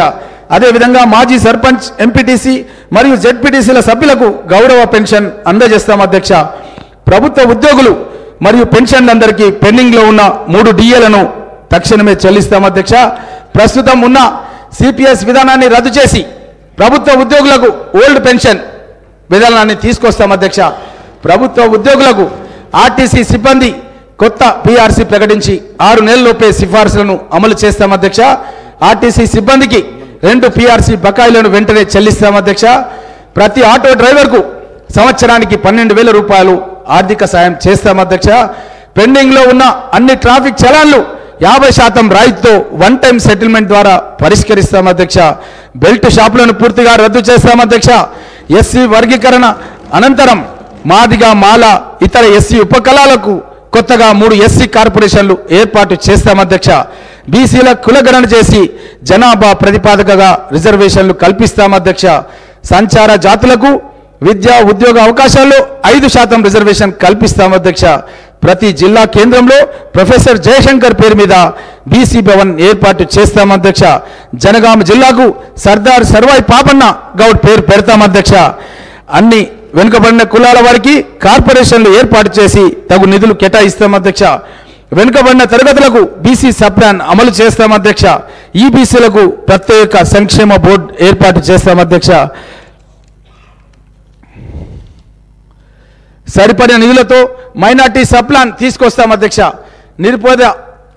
[SPEAKER 2] అదేవిధంగా మాజీ సర్పంచ్, ఎంపీటీసీ మరియు జెడ్పీటీసీల సభ్యులకు గౌరవ పెన్షన్ అందజేస్తాం అధ్యక్ష. ప్రభుత్వ ఉద్యోగులు మరియు పెన్షన్లందరికీ పెండింగ్లో ఉన్న 3 డిఏలను తక్షణమే చెల్లిస్తాం అధ్యక్ష. ప్రస్తుతం ఉన్న సిపిఎస్ విధానాన్ని రద్దు చేసి ప్రభుత్వ ఉద్యోగులకు ఓల్డ్ పెన్షన్ విధానాన్ని తీసుకొస్తాం అధ్యక్ష. ప్రభుత్వ ఉద్యోగులకు ఆర్టీసీ సిబ్బంది కొత్త పీఆర్సీ ప్రకటించి 6 నెలల్లోపే సిఫార్సులను అమలు చేస్తాం అధ్యక్ష. ఆర్టీసీ సిబ్బందికి 2 పీఆర్సీ బకాయిలను వెంటనే చెల్లిస్తాం అధ్యక్ష. ప్రతి ఆటో డ్రైవర్కు సంవత్సరానికి 12,000 రూపాయలు ఆర్థిక సాయం చేస్తాం అధ్యక్ష. పెండింగ్లో ఉన్న అన్ని ట్రాఫిక్ చలాన్లు 50% రాయితీతో వన్ టైం సెటిల్మెంట్ ద్వారా పరిష్కరిస్తాం అధ్యక్ష. బెల్ట్ షాపులను పూర్తిగా రద్దు చేస్తాం అధ్యక్ష. ఎస్సీ వర్గీకరణ అనంతరం మాదిగ, మాల, ఇతర ఎస్సీ ఉపకులాలకు కొత్తగా 3 ఎస్సీ కార్పొరేషన్లు ఏర్పాటు చేస్తాం అధ్యక్ష. బీసీల కులగణన చేసి జనాభా ప్రతిపాదకగా రిజర్వేషన్లు కల్పిస్తాం అధ్యక్ష. సంచార జాతులకు విద్యా ఉద్యోగ అవకాశాల్లో 5% రిజర్వేషన్ కల్పిస్తాం అధ్యక్ష. ప్రతి జిల్లా కేంద్రంలో ప్రొఫెసర్ జయశంకర్ పేరు మీద బీసీ భవన్ ఏర్పాటు చేస్తాం అధ్యక్ష. జనగామ జిల్లాకు సర్దార్ సర్వాయి పాపన్న గౌడ్ పేరు పెడతాం అధ్యక్ష. అన్ని వెనుకబడిన కులాల వారికి కార్పొరేషన్లు ఏర్పాటు చేసి తగు నిధులు కేటాయిస్తాం అధ్యక్ష. వెనుకబడిన తరగతులకు బీసీ సప్లాన్ అమలు చేస్తాం అధ్యక్ష. ఈబీసీలకు ప్రత్యేక సంక్షేమ బోర్డు ఏర్పాటు చేస్తాం అధ్యక్ష. సరిపడిన నిధులతో మైనార్టీ సప్లాన్ తీసుకొస్తాం అధ్యక్ష. నిరుపేద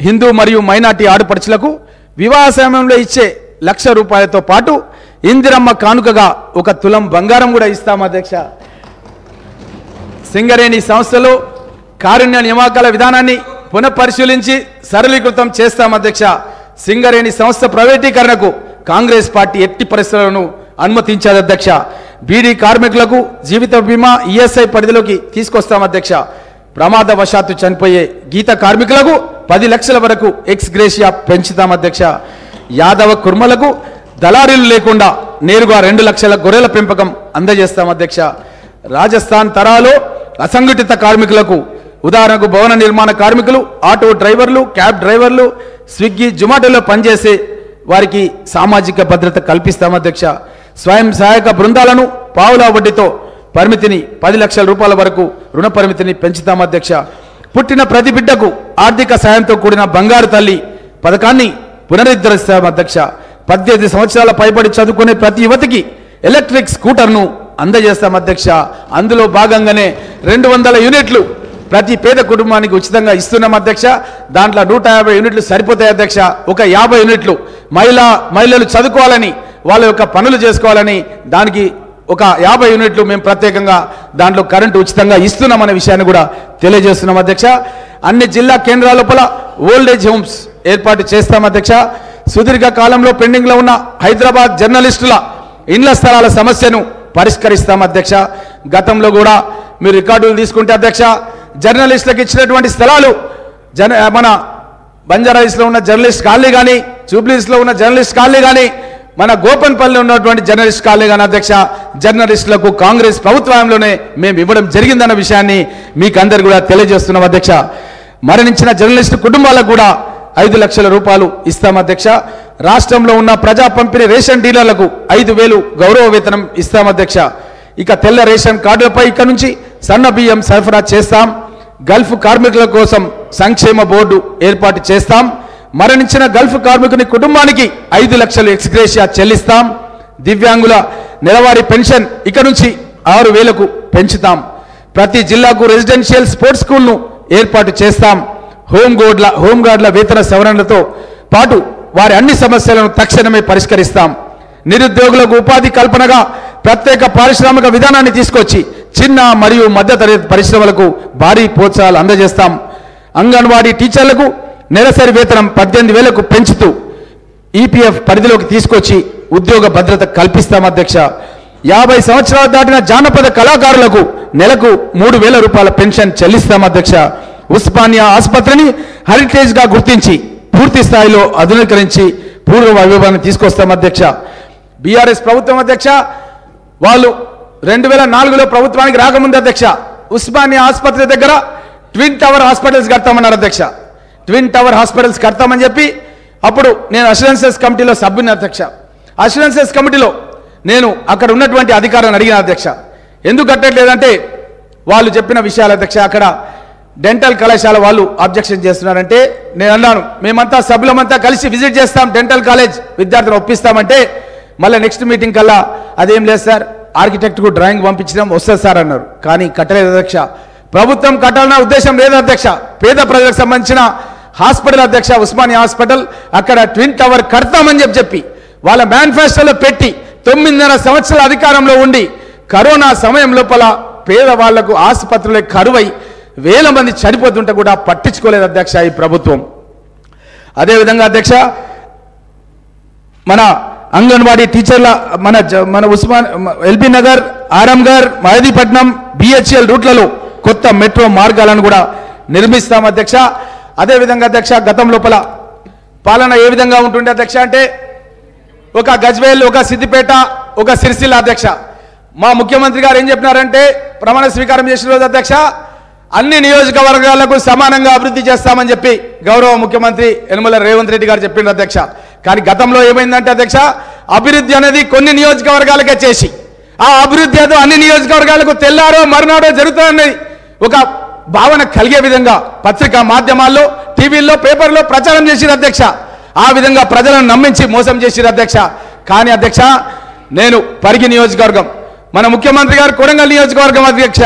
[SPEAKER 2] హిందూ మరియు మైనార్టీ ఆడపడుచులకు వివాహ సమయంలో ఇచ్చే 1,00,000 రూపాయలతో పాటు ఇందిరమ్మ కానుకగా 1 తులం బంగారం కూడా ఇస్తాం అధ్యక్ష. సింగరేణి సంస్థలో కారుణ్య నియామకాల విధానాన్ని పునఃపరిశీలించి సరళీకృతం చేస్తాం అధ్యక్ష. సింగరేణి సంస్థ ప్రైవేటీకరణకు కాంగ్రెస్ పార్టీ ఎట్టి పరిస్థితులను అనుమతించారు అధ్యక్ష. బీడీ కార్మికులకు జీవిత బీమా ఈఎస్ఐ పరిధిలోకి తీసుకొస్తాం అధ్యక్ష. ప్రమాదవశాత్తు చనిపోయే గీత కార్మికులకు 10 లక్షల వరకు ఎక్స్ గ్రేషియా పెంచుతాం అధ్యక్ష. యాదవ కుర్మలకు దళారీలు లేకుండా నేరుగా 2 లక్షల గొర్రెల పెంపకం అందజేస్తాం అధ్యక్ష. రాజస్థాన్ తరాలో అసంఘటిత కార్మికులకు ఉదాహరణకు భవన నిర్మాణ కార్మికులు, ఆటో డ్రైవర్లు, క్యాబ్ డ్రైవర్లు, స్విగ్గీ, జొమాటోలో పనిచేసే వారికి సామాజిక భద్రత కల్పిస్తాం అధ్యక్ష. స్వయం సహాయక బృందాలను పావులా వడ్డీతో పరిమితిని 10 లక్షల రూపాయల వరకు రుణ పరిమితిని పెంచుతాం అధ్యక్ష. పుట్టిన ప్రతి బిడ్డకు ఆర్థిక సాయంతో కూడిన బంగారు తల్లి పథకాన్ని పునరుద్ధరిస్తాం అధ్యక్ష. 18 సంవత్సరాల పైబడి చదువుకునే ప్రతి యువతికి ఎలక్ట్రిక్ స్కూటర్ను అందజేస్తాం అధ్యక్ష. అందులో భాగంగానే 200 యూనిట్లు ప్రతి పేద కుటుంబానికి ఉచితంగా ఇస్తున్నాం అధ్యక్ష. దాంట్లో 150 యూనిట్లు సరిపోతాయి అధ్యక్ష. ఒక 50 యూనిట్లు మహిళలు చదువుకోవాలని, వాళ్ళ యొక్క పనులు చేసుకోవాలని దానికి ఒక 50 యూనిట్లు మేము ప్రత్యేకంగా దాంట్లో కరెంటు ఉచితంగా ఇస్తున్నామనే విషయాన్ని కూడా తెలియజేస్తున్నాం అధ్యక్ష. అన్ని జిల్లా కేంద్రాల లోపల ఓల్డేజ్ హోమ్స్ ఏర్పాటు చేస్తాం అధ్యక్ష. సుదీర్ఘ కాలంలో పెండింగ్లో ఉన్న హైదరాబాద్ జర్నలిస్టుల ఇండ్ల స్థలాల సమస్యను పరిష్కరిస్తాం అధ్యక్ష. గతంలో కూడా మీరు రికార్డులు తీసుకుంటే అధ్యక్ష, జర్నలిస్టులకు ఇచ్చినటువంటి స్థలాలు మన బంజారాహిల్స్లో ఉన్న జర్నలిస్ట్ కాలనీ కానీ, జూబ్లీహిల్స్లో ఉన్న జర్నలిస్ట్ కాలనీ కానీ, మన గోపన్పల్లిలో ఉన్నటువంటి జర్నలిస్ట్ కాలనీ కానీ అధ్యక్ష, జర్నలిస్టులకు కాంగ్రెస్ ప్రభుత్వంలోనే మేము ఇవ్వడం జరిగిందన్న విషయాన్ని మీకు అందరు కూడా తెలియజేస్తున్నాం అధ్యక్ష. మరణించిన జర్నలిస్టు కుటుంబాలకు కూడా 5 లక్షల రూపాయలు ఇస్తాం అధ్యక్ష. రాష్ట్రంలో ఉన్న ప్రజా పంపిణీ రేషన్ డీలర్లకు 5,000 గౌరవ వేతనం ఇస్తాం అధ్యక్ష. ఇక తెల్ల రేషన్ కార్డులపై ఇక నుంచి సన్న బియ్యం సరఫరా చేస్తాం. గల్ఫ్ కార్మికుల కోసం సంక్షేమ బోర్డు ఏర్పాటు చేస్తాం. మరణించిన గల్ఫ్ కార్మికుని కుటుంబానికి 5 లక్షలు ఎక్స్గ్రేషియా చెల్లిస్తాం. దివ్యాంగుల నెలవారీ పెన్షన్ ఇక నుంచి 6,000కు పెంచుతాం. ప్రతి జిల్లాకు రెసిడెన్షియల్ స్పోర్ట్స్ స్కూల్ను ఏర్పాటు చేస్తాం. హోంగార్డుల వేతన సవరణలతో పాటు వారి అన్ని సమస్యలను తక్షణమే పరిష్కరిస్తాం. నిరుద్యోగులకు ఉపాధి కల్పనగా ప్రత్యేక పారిశ్రామిక విధానాన్ని తీసుకొచ్చి చిన్న మరియు మధ్యతరగతి పరిశ్రమలకు భారీ ప్రోత్సాహాలు అందజేస్తాం. అంగన్వాడీ టీచర్లకు నెలసరి వేతనం 18,000కు పెంచుతూ ఈపీఎఫ్ పరిధిలోకి తీసుకొచ్చి ఉద్యోగ భద్రత కల్పిస్తాం అధ్యక్ష. 50 సంవత్సరాలు దాటిన జానపద కళాకారులకు నెలకు 3,000 రూపాయల పెన్షన్ చెల్లిస్తాం అధ్యక్ష. ఉస్మానియా ఆసుపత్రిని హెరిటేజ్ గా గుర్తించి పూర్తి స్థాయిలో ఆధునీకరించి పూర్వ వైభవాన్ని తీసుకొస్తాం అధ్యక్ష. బీఆర్ఎస్ ప్రభుత్వం అధ్యక్ష వాళ్ళు 2004లో ప్రభుత్వానికి రాకముందు అధ్యక్ష ఉస్మానియా ఆసుపత్రి దగ్గర ట్విన్ టవర్ హాస్పిటల్స్ కడతామన్నారు అధ్యక్ష. ట్విన్ టవర్ హాస్పిటల్స్ కడతామని చెప్పి అప్పుడు నేను అష్యూరెన్సెస్ కమిటీలో సభ్యుని అధ్యక్ష. అష్యూరెన్సెస్ కమిటీలో నేను అక్కడ ఉన్నటువంటి అధికారులను అడిగిన అధ్యక్ష, ఎందుకు కట్టట్లేదంటే వాళ్ళు చెప్పిన విషయాలు అధ్యక్ష. అక్కడ డెంటల్ కళాశాల వాళ్ళు అబ్జెక్షన్ చేస్తున్నారంటే నేను అన్నాను మేమంతా సభ్యులమంతా కలిసి విజిట్ చేస్తాం, డెంటల్ కాలేజ్ విద్యార్థులను ఒప్పిస్తామంటే మళ్ళీ నెక్స్ట్ మీటింగ్ కల్లా అదేం లేదు సార్, ఆర్కిటెక్ట్కు డ్రాయింగ్ పంపించడం వస్తుంది సార్ అన్నారు. కానీ కట్టలేదు అధ్యక్ష. ప్రభుత్వం కట్టాలన్న ఉద్దేశం లేదు అధ్యక్ష. పేద ప్రజలకు సంబంధించిన హాస్పిటల్ అధ్యక్ష ఉస్మానియా హాస్పిటల్ అక్కడ ట్విన్ టవర్ కడతామని చెప్పి వాళ్ళ మేనిఫెస్టోలో పెట్టి 9.5 సంవత్సరాల అధికారంలో ఉండి కరోనా సమయం లోపల పేదవాళ్లకు ఆసుపత్రులే కరువై 1000 మంది చనిపోతుంటే కూడా పట్టించుకోలేదు అధ్యక్ష ఈ ప్రభుత్వం. అదేవిధంగా అధ్యక్ష మన అంగన్వాడీ టీచర్ల మన ఉస్మాన్ ఎల్బీ నగర్, ఆరంగర్, మహదీపట్నం, బిహెచ్ఎల్ రూట్లలో కొత్త మెట్రో మార్గాలను కూడా నిర్మిస్తాం అధ్యక్ష. అదేవిధంగా అధ్యక్ష గతం లోపల పాలన ఏ విధంగా ఉంటుండే అధ్యక్ష అంటే ఒక గజ్వేల్, ఒక సిద్దిపేట, ఒక సిరిసిల్ల అధ్యక్ష. మా ముఖ్యమంత్రి గారు ఏం చెప్పినారంటే ప్రమాణ స్వీకారం చేసిన రోజు అధ్యక్ష అన్ని నియోజకవర్గాలకు సమానంగా అభివృద్ధి చేస్తామని చెప్పి గౌరవ ముఖ్యమంత్రి యనమల రేవంత్ రెడ్డి గారు చెప్పిండ్రు అధ్యక్ష. కానీ గతంలో ఏమైందంటే అధ్యక్ష అభివృద్ధి అనేది కొన్ని నియోజకవర్గాలకే చేసి ఆ అభివృద్ధి ఏదో అన్ని నియోజకవర్గాలకు తెల్లారో మరునాడో జరుగుతుందని ఒక భావన కలిగే విధంగా పత్రికా మాధ్యమాల్లో, టీవీల్లో, పేపర్లో ప్రచారం చేసిరు అధ్యక్ష. ఆ విధంగా ప్రజలను నమ్మించి మోసం చేసిరు అధ్యక్ష. కానీ అధ్యక్ష నేను పరిగి నియోజకవర్గం, మన ముఖ్యమంత్రి గారు కొడంగల్ నియోజకవర్గం అధ్యక్ష,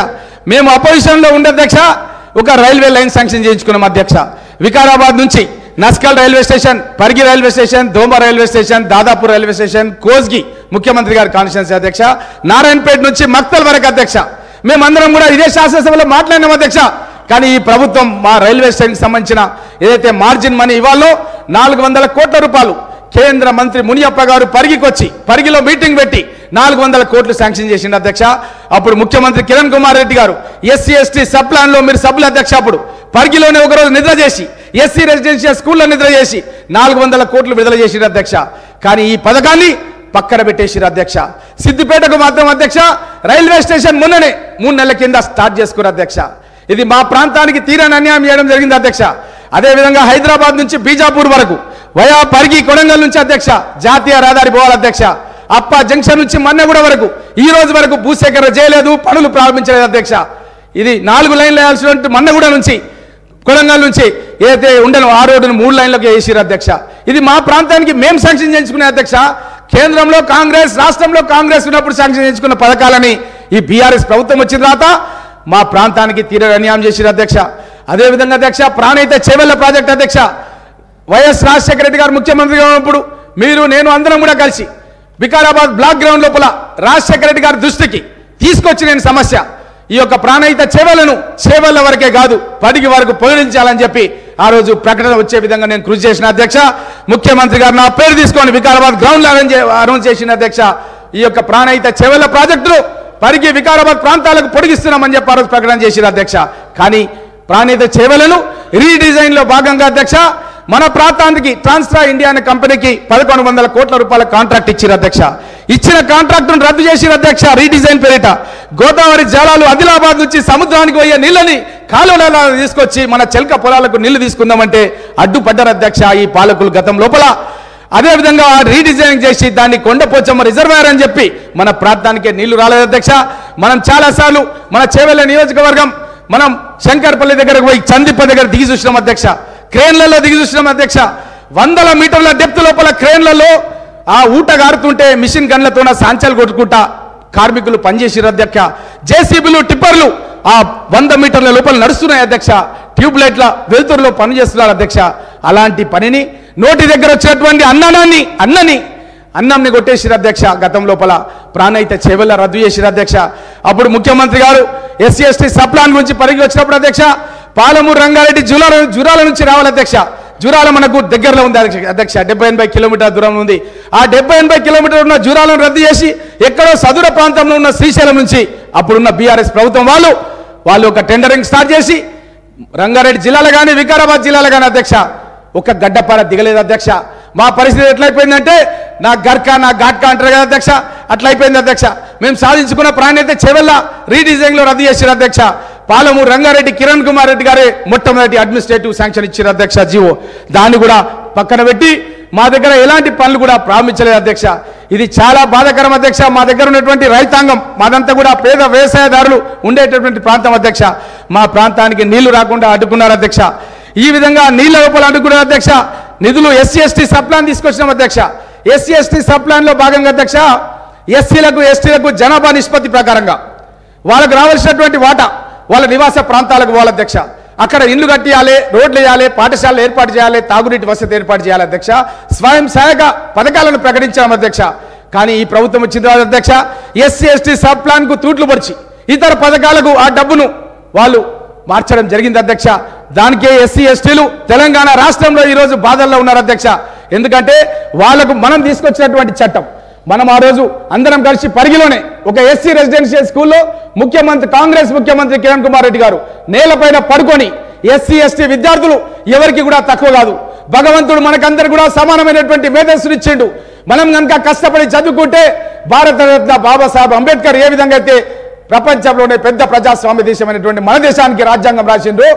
[SPEAKER 2] మేము అపోజిషన్లో ఉండే అధ్యక్ష ఒక రైల్వే లైన్ శాంక్షన్ చేయించుకున్నాం అధ్యక్ష. వికారాబాద్ నుంచి Naskal railway station, Parigi railway station, Doma railway station, Dadapur railway station, Kosgi ముఖ్యమంత్రి గారి కాన్స్టిట్యున్సీ అధ్యక్ష, నారాయణపేట నుంచి మక్తల్ వరకు అధ్యక్ష. మేమందరం కూడా ఇదే శాసనసభలో మాట్లాడినాం అధ్యక్ష. కానీ ఈ ప్రభుత్వం మా రైల్వే స్టేషన్కి సంబంధించిన ఏదైతే మార్జిన్ మనీ ఇవ్వాలో 400 కోట్ల రూపాయలు కేంద్ర మంత్రి మునియప్ప గారు పరిగికొచ్చి పరిగిలో మీటింగ్ పెట్టి 400 కోట్లు శాంక్షన్ చేసిండు అధ్యక్ష. అప్పుడు ముఖ్యమంత్రి కిరణ్ కుమార్ రెడ్డి గారు ఎస్సీ ఎస్టీ సబ్ ప్లాన్ లో మీరు సభ్యులు అధ్యక్ష అప్పుడు పరిగిలోనే ఒకరోజు నిద్ర చేసి ఎస్సీ రెసిడెన్షియల్ స్కూల్లో నిద్ర చేసి 400 కోట్లు విడుదల చేసిండు అధ్యక్ష. కానీ ఈ పథకాన్ని పక్కన పెట్టేసిరు అధ్యక్ష. సిద్దిపేటకు మాత్రం అధ్యక్ష రైల్వే స్టేషన్ మొన్ననే 3 నెలల కింద స్టార్ట్ చేసుకున్నారు అధ్యక్ష. ఇది మా ప్రాంతానికి తీరని అన్యాయం చేయడం జరిగింది అధ్యక్ష. అదేవిధంగా హైదరాబాద్ నుంచి బీజాపూర్ వరకు వయా పరిగి కొడంగల్ నుంచి అధ్యక్ష జాతీయ రహదారి పోవాలి అధ్యక్ష. అప్ప జంక్షన్ నుంచి మన్నెగూడ వరకు ఈ రోజు వరకు భూసేకరణ చేయలేదు, పనులు ప్రారంభించలేదు అధ్యక్ష. ఇది 4 లైన్లు వేయాల్సినటువంటి మన్నెగూడ నుంచి కొడంగల్ నుంచి ఏదైతే ఉండను ఆ రోడ్డును 3 లైన్లకు వేసిరు అధ్యక్ష. ఇది మా ప్రాంతానికి మేము శాంక్షన్ చేయించుకునే అధ్యక్ష. కేంద్రంలో కాంగ్రెస్, రాష్ట్రంలో కాంగ్రెస్ ఉన్నప్పుడు శాంక్షన్ చేయించుకున్న పథకాలని ఈ బీఆర్ఎస్ ప్రభుత్వం వచ్చిన తర్వాత మా ప్రాంతానికి తీరని అన్యాయం చేసిరు అధ్యక్ష. అదేవిధంగా అధ్యక్ష ప్రాణహిత చేవెళ్ల ప్రాజెక్ట్ అధ్యక్ష వైఎస్ రాజశేఖర రెడ్డి గారు ముఖ్యమంత్రిగా ఉన్నప్పుడు మీరు నేను అందరం కూడా కలిసి వికారాబాద్ బ్లాక్ గ్రౌండ్ లోపల రాజశేఖర రెడ్డి గారి దృష్టికి తీసుకొచ్చి నేను సమస్య ఈ యొక్క ప్రాణహిత చేవెళ్లను చేవెళ్ల వరకే కాదు పడికి వరకు పొగిడించాలని చెప్పి ఆ రోజు ప్రకటన వచ్చే విధంగా నేను కృషి చేసిన అధ్యక్ష. ముఖ్యమంత్రి గారు నా పేరు తీసుకొని వికారాబాద్ గ్రౌండ్ అనౌన్స్ చేసిన అధ్యక్ష. ఈ యొక్క ప్రాణహిత చేవెళ్ల ప్రాజెక్టులు పరిగి వికారాబాద్ ప్రాంతాలకు పొడిగిస్తున్నామని చెప్పి ఆ రోజు ప్రకటన చేసిన అధ్యక్ష. కానీ ప్రాణహిత చేవెళ్లను రీడిజైన్ లో భాగంగా అధ్యక్ష మన ప్రాంతానికి ట్రాన్స్ట్రా ఇండియా అనే కంపెనీకి 1100 కోట్ల రూపాయల కాంట్రాక్ట్ ఇచ్చారు అధ్యక్ష. ఇచ్చిన కాంట్రాక్టును రద్దు చేసిన అధ్యక్ష రీడిజైన్ పేరిట. గోదావరి జలాలు ఆదిలాబాద్ నుంచి సముద్రానికి పోయే నీళ్ళని కాలువల తీసుకొచ్చి మన చెల్క పొలాలకు నీళ్లు తీసుకుందామంటే అడ్డుపడ్డారు అధ్యక్ష ఈ పాలకులు గతం లోపల. అదేవిధంగా రీడిజైన్ చేసి దాన్ని కొండపోచమ్మ రిజర్వాయర్ అని చెప్పి మన ప్రాంతానికే నీళ్లు రాలేదు అధ్యక్ష. మనం చాలాసార్లు మన చేవెళ్ల నియోజకవర్గం మనం శంకర్పల్లి దగ్గరకు పోయి చందిప్ప దగ్గర దిగి చూసినాం అధ్యక్ష. క్రేన్లలో దిగి చూసినాం అధ్యక్ష. 100 మీటర్ల డెప్త్ లోపల క్రేన్లలో ఆ ఊట గారుతుంటే మిషన్ గన్లతో సాంచలు కొట్టుకుంటా కార్మికులు పనిచేసిరు అధ్యక్ష. జేసీబీలు టిప్పర్లు ఆ 100 మీటర్ల లోపల నడుస్తున్నాయి అధ్యక్ష. ట్యూబ్ లైట్ల వెలుతురులో పనిచేస్తున్నారు అధ్యక్ష. అలాంటి పనిని నోటి దగ్గర వచ్చినటువంటి అన్నంని కొట్టేసిరు అధ్యక్ష. గతం లోపల ప్రాణహిత చేవెళ్ల రద్దు చేసిరు అధ్యక్ష. అప్పుడు ముఖ్యమంత్రి గారు ఎస్సీ ఎస్టీ సబ్ ప్లాన్ గురించి పరిగి వచ్చినప్పుడు అధ్యక్ష పాలమూరు రంగారెడ్డి జురాల నుంచి రావాలి అధ్యక్ష. జూరాల మనకు దగ్గరలో ఉంది అధ్యక్ష, 70-80 కిలోమీటర్ల దూరంలో ఉంది. ఆ 70-80 కిలోమీటర్లు ఉన్న జూరాలను రద్దు చేసి ఎక్కడో సదూర ప్రాంతంలో ఉన్న శ్రీశైలం నుంచి అప్పుడున్న బీఆర్ఎస్ ప్రభుత్వం వాళ్ళు ఒక టెండరింగ్ స్టార్ట్ చేసి రంగారెడ్డి జిల్లాలో కానీ వికారాబాద్ జిల్లాలో కానీ అధ్యక్ష ఒక గడ్డపార దిగలేదు అధ్యక్ష. మా పరిస్థితి ఎట్లయిపోయిందంటే నా ఘాట్కా అంటారు కదా అధ్యక్ష, అట్లయిపోయింది అధ్యక్ష. మేము సాధించుకున్న ప్రాణ్యత చెవెల్ల రీడిజైన్లో రద్దు చేశారు అధ్యక్ష. పాలమూరు రంగారెడ్డి కిరణ్ కుమార్ రెడ్డి గారే మొట్టమొదటి అడ్మినిస్ట్రేటివ్ శాంక్షన్ ఇచ్చారు అధ్యక్ష జీవో. దాన్ని కూడా పక్కన పెట్టి మా దగ్గర ఎలాంటి పనులు కూడా ప్రారంభించలేదు అధ్యక్ష. ఇది చాలా బాధాకరం అధ్యక్ష. మా దగ్గర ఉన్నటువంటి రైతాంగం మాదంతా కూడా పేద వ్యవసాయదారులు ఉండేటటువంటి ప్రాంతం అధ్యక్ష. మా ప్రాంతానికి నీళ్లు రాకుండా అడ్డుకున్నారు అధ్యక్ష. ఈ విధంగా నీళ్ల లోపల అడ్డుకున్నారు అధ్యక్ష. నిధులు ఎస్సీ ఎస్టీ సబ్ ప్లాన్ తీసుకొచ్చినాం అధ్యక్ష. ఎస్సీ ఎస్టీ సబ్ ప్లాన్ లో భాగంగా అధ్యక్ష ఎస్సీలకు ఎస్టీలకు జనాభా నిష్పత్తి ప్రకారంగా వాళ్ళకు రావాల్సినటువంటి వాటా వాళ్ళ నివాస ప్రాంతాలకు వాళ్ళ అధ్యక్ష. అక్కడ ఇల్లు కట్టియాలి, రోడ్లు వేయాలి, పాఠశాలలు ఏర్పాటు చేయాలి, తాగునీటి వసతి ఏర్పాటు చేయాలి అధ్యక్ష. స్వయం సహాయక పథకాలను ప్రకటించాం అధ్యక్ష. కానీ ఈ ప్రభుత్వం వచ్చిన తర్వాత అధ్యక్ష ఎస్సీ ఎస్టీ సబ్ ప్లాన్ కు తూట్లు పొడిచి ఇతర పథకాలకు ఆ డబ్బును వాళ్ళు మార్చడం జరిగింది అధ్యక్ష. దానికే ఎస్సీ ఎస్టీలు తెలంగాణ రాష్ట్రంలో ఈరోజు బాధల్లో ఉన్నారు అధ్యక్ష. ఎందుకంటే వాళ్లకు మనం తీసుకొచ్చినటువంటి చట్టం, మనం ఆ రోజు అందరం కలిసి పరిగిలోనే ఒక ఎస్సీ రెసిడెన్షియల్ స్కూల్లో కాంగ్రెస్ ముఖ్యమంత్రి కిరణ్ కుమార్ రెడ్డి గారు నేలపైన పడుకొని ఎస్సీ ఎస్టీ విద్యార్థులు ఎవరికి కూడా తక్కువ కాదు, భగవంతుడు మనకందరు కూడా సమానమైనటువంటి మేధస్సులు ఇచ్చిండు. మనం కనుక కష్టపడి చదువుకుంటే భారతరత్న బాబాసాహెబ్ అంబేద్కర్ ఏ విధంగా అయితే ప్రపంచంలోనే పెద్ద ప్రజాస్వామ్య దేశమైనటువంటి మన దేశానికి రాజ్యాంగం రాసిండ్రో,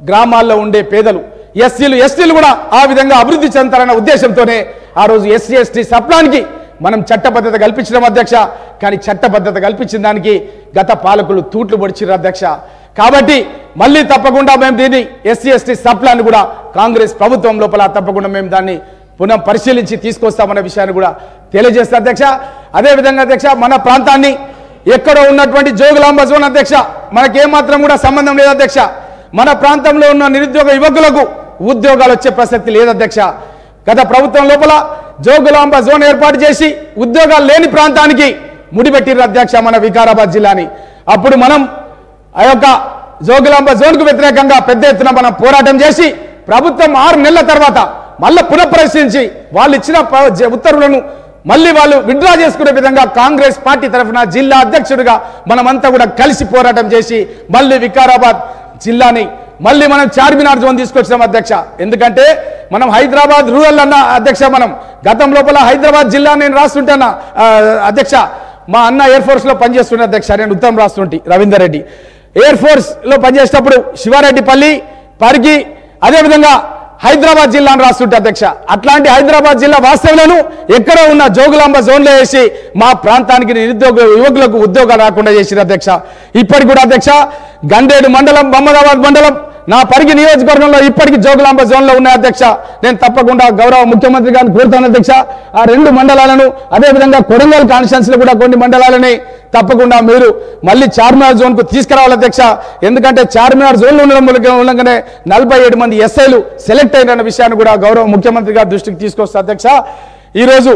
[SPEAKER 2] గ్రామాల్లో ఉండే పేదలు ఎస్సీలు ఎస్టీలు కూడా ఆ విధంగా అభివృద్ధి చెందాలన్న ఉద్దేశంతోనే ఆ రోజు ఎస్సీ ఎస్టీ సప్లాన్కి మనం చట్టబద్ధత కల్పించడం అధ్యక్ష. కానీ చట్టబద్ధత కల్పించిన దానికి గత పాలకులు తూట్లు పొడిచిర్రు అధ్యక్ష. కాబట్టి మళ్ళీ తప్పకుండా మేము దీన్ని ఎస్సీ ఎస్టీ సప్లాన్ కూడా కాంగ్రెస్ ప్రభుత్వం లోపల తప్పకుండా మేము దాన్ని పునః పరిశీలించి తీసుకొస్తామన్న విషయాన్ని కూడా తెలియజేస్తా అధ్యక్ష. అదేవిధంగా అధ్యక్ష మన ప్రాంతాన్ని ఎక్కడో ఉన్నటువంటి జోగులాంబ జోన్ అధ్యక్ష మనకేమాత్రం కూడా సంబంధం లేదు అధ్యక్ష. మన ప్రాంతంలో ఉన్న నిరుద్యోగ యువకులకు ఉద్యోగాలు వచ్చే ప్రసక్తి లేదు అధ్యక్ష. గత ప్రభుత్వం లోపల జోగులాంబ జోన్ ఏర్పాటు చేసి ఉద్యోగాలు లేని ప్రాంతానికి ముడిపెట్టిర్రు అధ్యక్ష మన వికారాబాద్ జిల్లాని. అప్పుడు మనం ఆ యొక్క జోగులాంబ జోన్కు వ్యతిరేకంగా పెద్ద ఎత్తున మనం పోరాటం చేసి ప్రభుత్వం 6 నెలల తర్వాత మళ్ళీ పునఃపరిశీలించి వాళ్ళు ఇచ్చిన ఉత్తర్వులను మళ్ళీ వాళ్ళు విత్డ్రా చేసుకునే విధంగా కాంగ్రెస్ పార్టీ తరఫున జిల్లా అధ్యక్షుడిగా మనమంతా కూడా కలిసి పోరాటం చేసి మళ్ళీ వికారాబాద్ జిల్లాని మళ్ళీ మనం చార్మినార్ జోన్ తీసుకొచ్చాం అధ్యక్ష. ఎందుకంటే మనం హైదరాబాద్ రూరల్ అన్న అధ్యక్ష, మనం గతం లోపల హైదరాబాద్ జిల్లా నేను రాస్తుంటాను అధ్యక్ష. మా అన్న ఎయిర్ ఫోర్స్ లో పనిచేస్తున్న అధ్యక్ష, నేను ఉత్తమ్ రాస్తుంటే రవీందర్ రెడ్డి ఎయిర్ ఫోర్స్ లో పనిచేసేటప్పుడు శివారెడ్డిపల్లి, పరిగి, అదేవిధంగా హైదరాబాద్ జిల్లాను రాస్తుంటే అధ్యక్ష. అట్లాంటి హైదరాబాద్ జిల్లా వాస్తవులను ఎక్కడో ఉన్న జోగులాంబ జోన్లో వేసి మా ప్రాంతానికి నిరుద్యోగ యువకులకు ఉద్యోగాలు రాకుండా చేసిన అధ్యక్ష. ఇప్పటికి కూడా అధ్యక్ష గండేడు మండలం, మహమ్మదాబాద్ మండలం, నా పరిగి నియోజకవర్గంలో ఇప్పటికీ జోగులాంబ జోన్లో ఉన్నాయి అధ్యక్ష. నేను తప్పకుండా గౌరవ ముఖ్యమంత్రి గారిని కోరుతాను అధ్యక్ష, ఆ 2 మండలాలను అదేవిధంగా కొడంగల్ కాన్స్టిట్యున్సీలో కూడా కొన్ని మండలాలని తప్పకుండా మీరు మళ్ళీ చార్మినార్ జోన్కు తీసుకురావాలి అధ్యక్ష. ఎందుకంటే చార్మినార్ జోన్లో ఉండగానే 47 మంది ఎస్ఐలు సెలెక్ట్ అయిన విషయాన్ని కూడా గౌరవ ముఖ్యమంత్రి గారి దృష్టికి తీసుకొస్తా అధ్యక్ష. ఈరోజు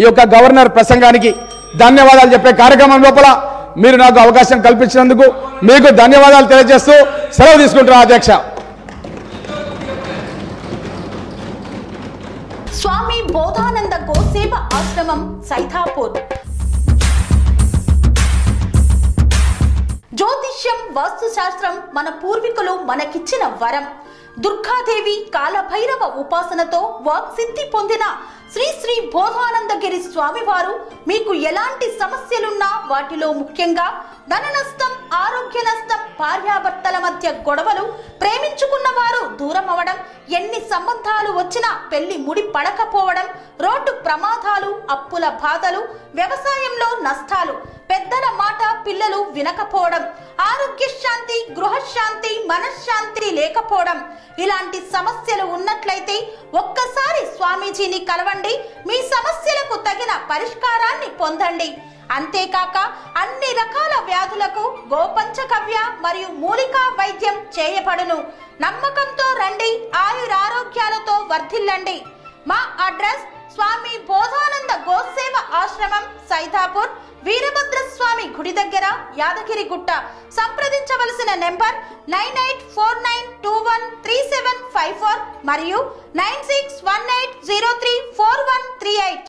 [SPEAKER 2] ఈ యొక్క గవర్నర్ ప్రసంగానికి ధన్యవాదాలు చెప్పే కార్యక్రమం లోపల మీరు నాకు అవకాశం కల్పించినందుకు మీకు ధన్యవాదాలు తెలియజేస్తూ సెలవు తీసుకుంటున్నా అధ్యక్ష.
[SPEAKER 4] స్వామి బోధానంద గోసేవ ఆశ్రమం సైథాపూర్. జ్యోతిష్యం, వాస్తుశాస్త్రం మన పూర్వీకులు మనకిచ్చిన వరం. దుర్గాదేవి, కాలభైరవ ఉపాసనతో వాక్సిద్ధి పొందిన శ్రీ శ్రీ బోధానందగిరి స్వామివారు మీకు ఎలాంటి సమస్యలున్నా, వాటిలో ముఖ్యంగా ధన నష్టం, ఆరోగ్య నష్టం, భార్యాభర్తల మధ్య గొడవలు, ప్రేమించుకున్న వారు దూరం అవడం, ఎన్ని సంబంధాలు వచ్చినా పెళ్లి ముడి పడకపోవడం, రోడ్డు ప్రమాదాలు, అప్పుల బాధలు, వ్యవసాయంలో నష్టాలు, పెద్దల మాట పిల్లలు వినకపోవడం, ఆరోగ్య శాంతి, గృహశాంతి, మనశ్శాంతి లేకపోవడం, ఇలాంటి సమస్యలు ఉన్నట్లయితే ఒక్కసారి స్వామీజీని కలవండి. మీ సమస్యలకు తగిన పరిష్కారాన్ని పొందండి. అంతేకాక అన్ని రకాల వ్యాధులకు గోపంచగవ్య మరియు మూలికా వైద్యం చేయబడును. నమ్మకంతో రండి, ఆయురారోగ్యాలతో వర్ధిల్లండి. మా అడ్రస్ స్వామి బోధానంద గోసేవ ఆశ్రమం, సైథాపూర్, వీరభద్ర స్వామి గుడి దగ్గర, యాదగిరిగుట్ట. సంప్రదించవలసిన నెంబర్ 9849213754 మరియు 9618034138.